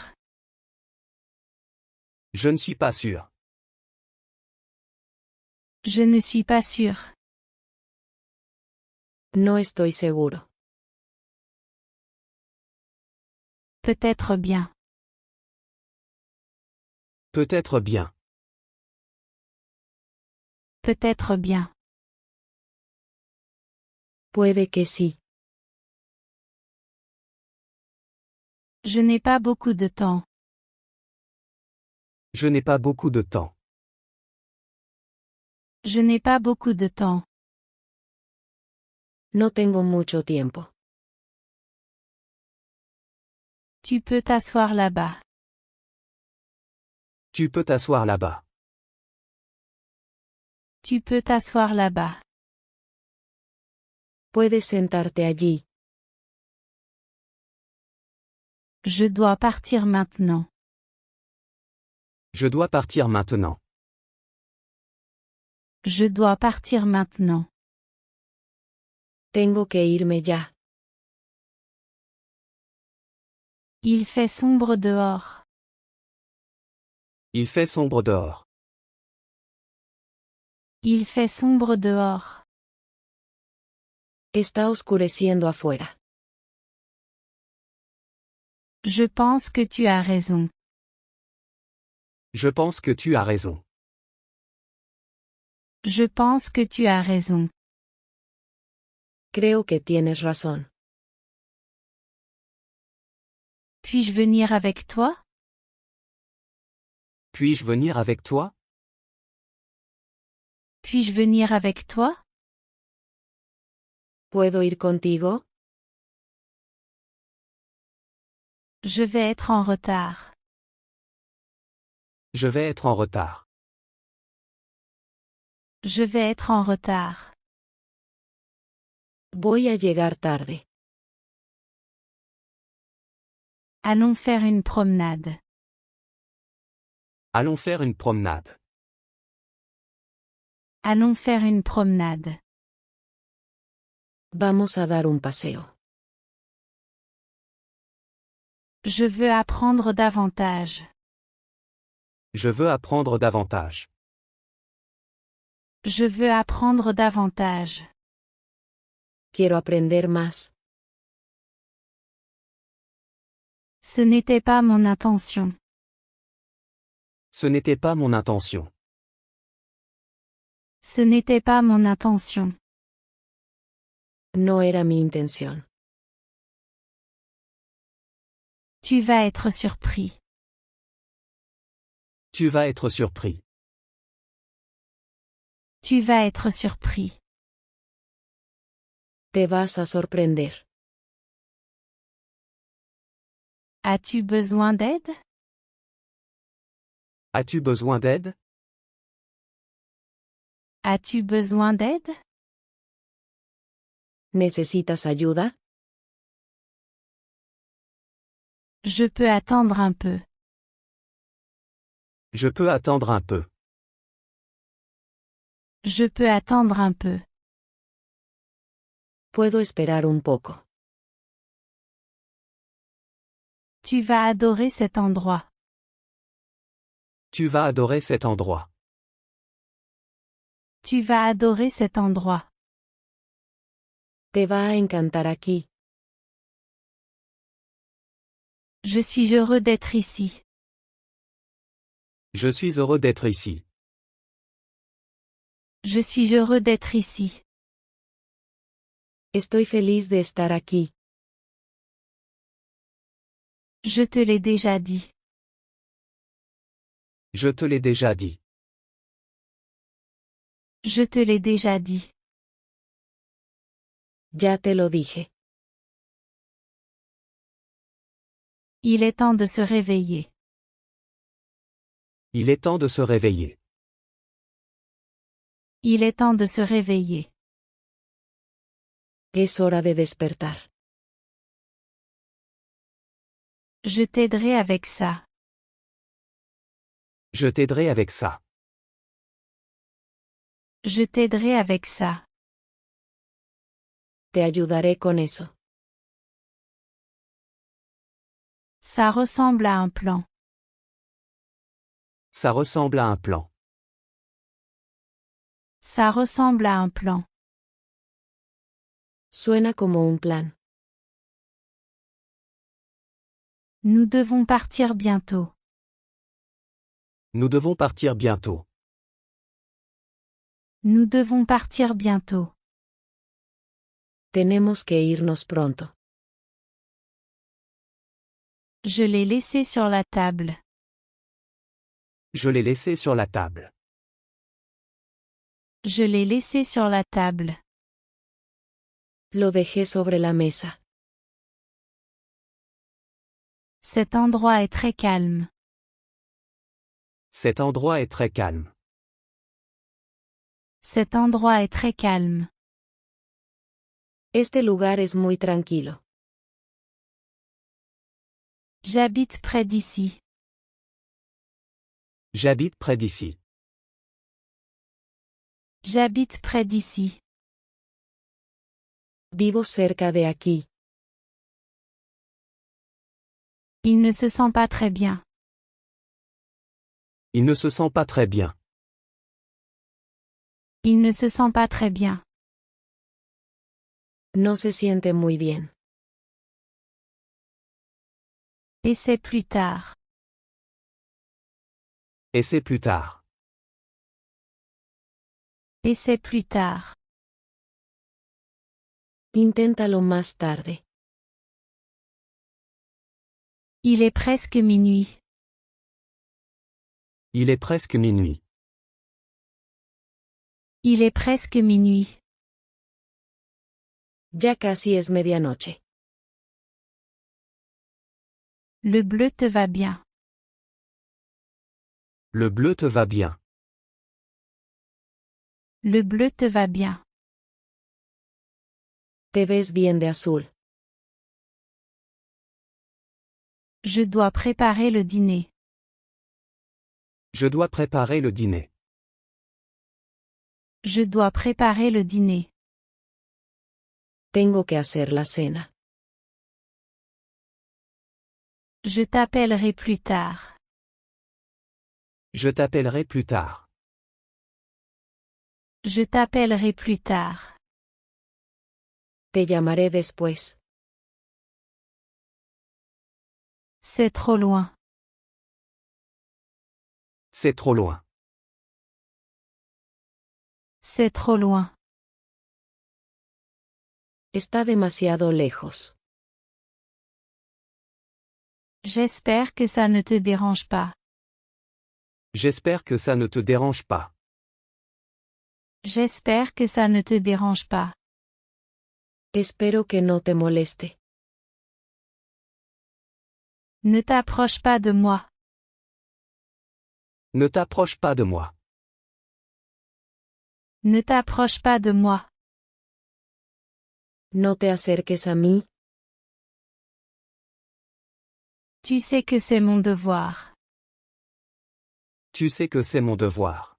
Je ne suis pas sûr. Je ne suis pas sûr. No estoy seguro. Peut-être bien. Peut-être bien. Peut-être bien. Puede que sí. Je n'ai pas beaucoup de temps. Je n'ai pas beaucoup de temps. Je n'ai pas beaucoup de temps. No tengo mucho tiempo. Tu peux t'asseoir là-bas. Tu peux t'asseoir là-bas. Tu peux t'asseoir là-bas. Puedes sentarte allí. Je dois partir maintenant. Je dois partir maintenant. Je dois partir maintenant. Tengo que irme ya. Il fait sombre dehors. Il fait sombre dehors. Il fait sombre dehors. Está oscureciendo afuera. Je pense que tu as raison. Je pense que tu as raison. Je pense que tu as raison. Creo que tienes razón. Puis-je venir avec toi? Puis-je venir avec toi? Puis-je venir avec toi? ¿Puedo ir contigo? Je vais être en retard. Je vais être en retard. Je vais être en retard. Voy a llegar tarde. Allons faire une promenade. Allons faire une promenade. Allons faire une promenade. Vamos a dar un paseo. Je veux apprendre davantage. Je veux apprendre davantage. Je veux apprendre davantage. Quiero aprender más. Ce n'était pas mon intention. Ce n'était pas mon intention. Ce n'était pas mon intention. No era mi intención. Tu vas être surpris. Tu vas être surpris. Tu vas être surpris. Te vas a sorprender. As-tu besoin d'aide? As-tu besoin d'aide? As-tu besoin d'aide? ¿Necesitas ayuda? Je peux attendre un peu. Je peux attendre un peu. Je peux attendre un peu. Puedo esperar un poco. Tu vas adorer cet endroit. Tu vas adorer cet endroit. Tu vas adorer cet endroit. Te va a encantar aquí. Je suis heureux d'être ici. Je suis heureux d'être ici. Je suis heureux d'être ici. Estoy feliz de estar aquí. Je te l'ai déjà dit. Je te l'ai déjà dit. Je te l'ai déjà dit. Ya te lo dije. Il est temps de se réveiller. Il est temps de se réveiller. Il est temps de se réveiller. Es hora de despertar. Je t'aiderai avec ça. Je t'aiderai avec ça. Je t'aiderai avec ça. Te ayudaré con eso. Ça ressemble à un plan. Ça ressemble à un plan. Ça ressemble à un plan. Suena como un plan. Nous devons partir bientôt. Nous devons partir bientôt. Nous devons partir bientôt. Tenemos que irnos pronto. Je l'ai laissé sur la table. Je l'ai laissé sur la table. Je l'ai laissé sur la table. Lo dejé sobre la mesa. Cet endroit est très calme. Cet endroit est très calme. Cet endroit est très calme. Este lugar es muy tranquilo. J'habite près d'ici. J'habite près d'ici. J'habite près d'ici. Vivo cerca de aquí. Il ne se sent pas très bien. Il ne se sent pas très bien. Il ne se sent pas très bien. No se siente muy bien. Essaie plus tard. Essaie plus tard. Essaie plus tard. Inténtalo más tarde. Il est presque minuit. Il est presque minuit. Il est presque minuit. Ya casi es medianoche. Le bleu te va bien. Le bleu te va bien. Le bleu te va bien. Te ves bien de azul. Je dois préparer le dîner. Je dois préparer le dîner. Je dois préparer le dîner. Tengo que hacer la cena. Je t'appellerai plus tard. Je t'appellerai plus tard. Je t'appellerai plus tard. Te llamaré después. C'est trop loin. C'est trop loin. C'est trop loin. Está demasiado lejos. J'espère que ça ne te dérange pas. J'espère que ça ne te dérange pas. J'espère que ça ne te dérange pas. Espero que no te moleste. Ne t'approche pas de moi. Ne t'approche pas de moi. Ne t'approche pas de moi. No te acerques a mí. Tu sais que c'est mon devoir. Tu sais que c'est mon devoir.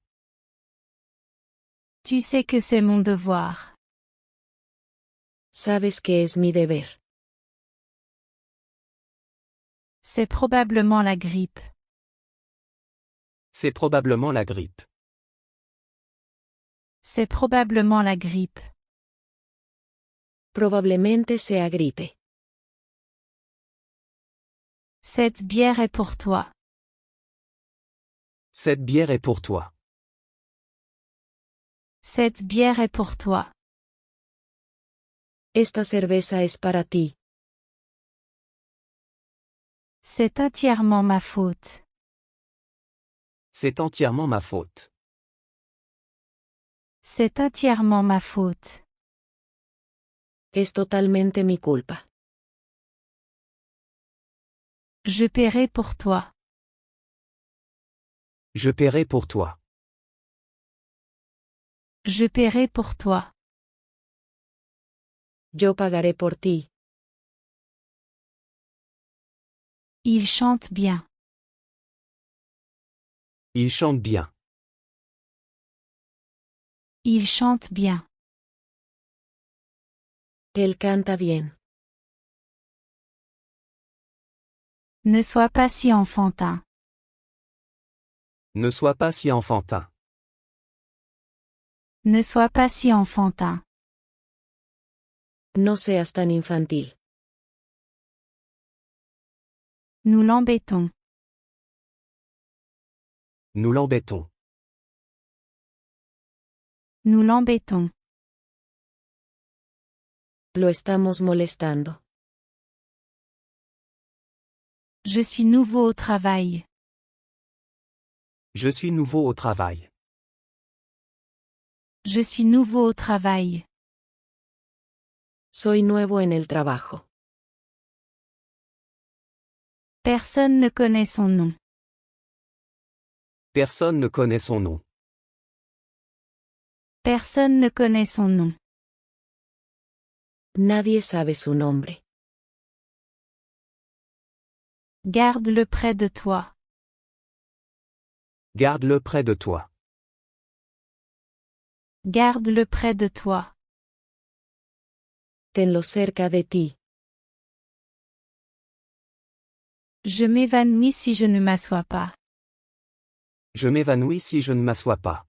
Tu sais que c'est mon devoir. Sabes que es mi deber. C'est probablement la grippe. C'est probablement la grippe. C'est probablement la grippe. Probablemente sea gripe. Cette bière est pour toi. Cette bière est pour toi. Cette bière est pour toi. Esta cerveza es para ti. C'est entièrement ma faute. C'est entièrement ma faute. C'est entièrement ma faute. Es totalmente mi culpa. Je paierai pour toi. Je paierai pour toi. Je paierai pour toi. Yo pagaré por ti. Il chante bien. Il chante bien. Il chante bien. Él canta bien. Ne sois pas si enfantin. Ne sois pas si enfantin. Ne sois pas si enfantin. No seas tan infantil. Nous l'embêtons. Nous l'embêtons. Nous l'embêtons. Lo estamos molestando. Je suis nouveau au travail. Je suis nouveau au travail. Je suis nouveau au travail. Soy nuevo en el trabajo. Personne ne connaît son nom. Personne ne connaît son nom. Personne ne connaît son nom. Nadie sabe su nombre. Garde-le près de toi. Garde-le près de toi. Garde-le près de toi. Tenlo cerca de ti. Je m'évanouis si je ne m'assois pas. Je m'évanouis si je ne m'assois pas.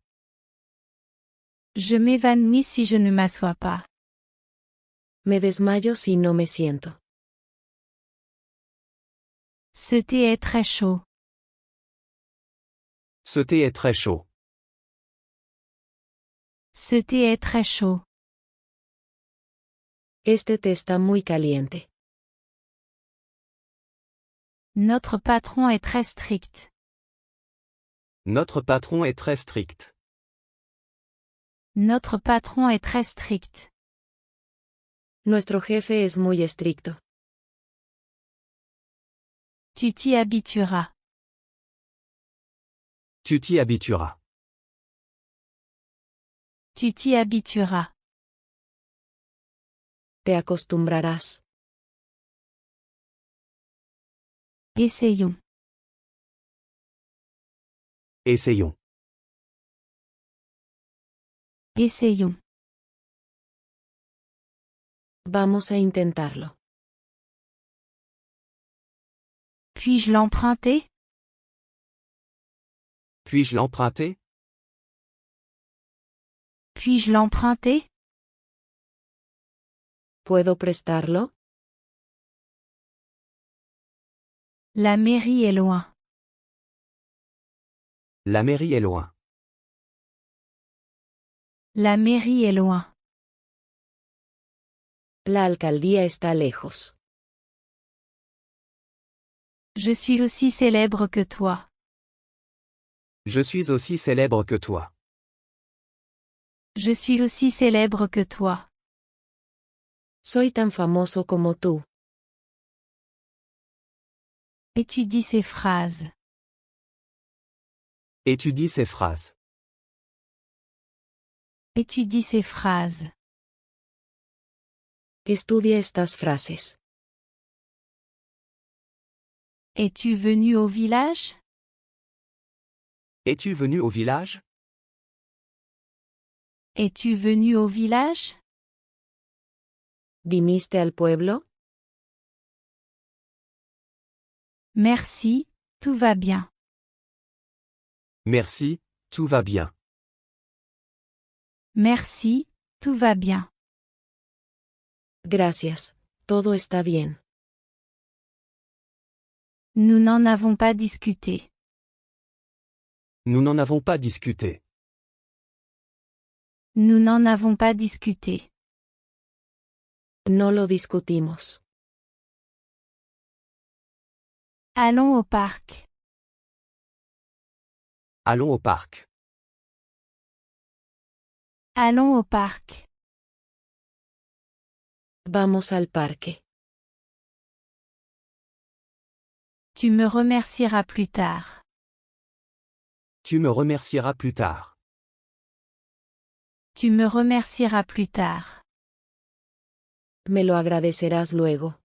Je m'évanouis si je ne m'assois pas. Me desmayo si no me siento. Ce thé est très chaud. Ce thé est très chaud. Ce thé est très chaud. Este té está muy caliente. Notre patron est très strict. Notre patron est très strict. Notre patron est très strict. Nuestro jefe es muy estricto. Tu t'y habitueras. Tu t'y habitueras. Tu t'y habitueras. Te acostumbrarás. Essayons. Essayons. Essayons. Vamos a intentarlo. Puis-je l'emprunter? Puis-je l'emprunter? Puis-je l'emprunter? ¿Puedo prestarlo? La mairie est loin. La mairie est loin. La mairie est loin. La alcaldía está lejos. Je suis aussi célèbre que toi. Je suis aussi célèbre que toi. Je suis aussi célèbre que toi. Soy tan famoso como tú. Étudie ces phrases. Étudie ces phrases. Étudie ces phrases. Estudia estas frases. Es-tu venu au village? Es-tu venu au village? Es-tu venu au village? ¿Viniste al pueblo? Merci, tout va bien. Merci, tout va bien. Merci, tout va bien. Gracias, todo está bien. Nous n'en avons pas discuté. Nous n'en avons pas discuté. Nous n'en avons pas discuté. No lo discutimos. Allons au parc. Allons au parc. Allons au parc. Vamos al parque. Tu me remercieras plus tard. Tu me remercieras plus tard. Tu me remercieras plus tard. Me lo agradecerás luego.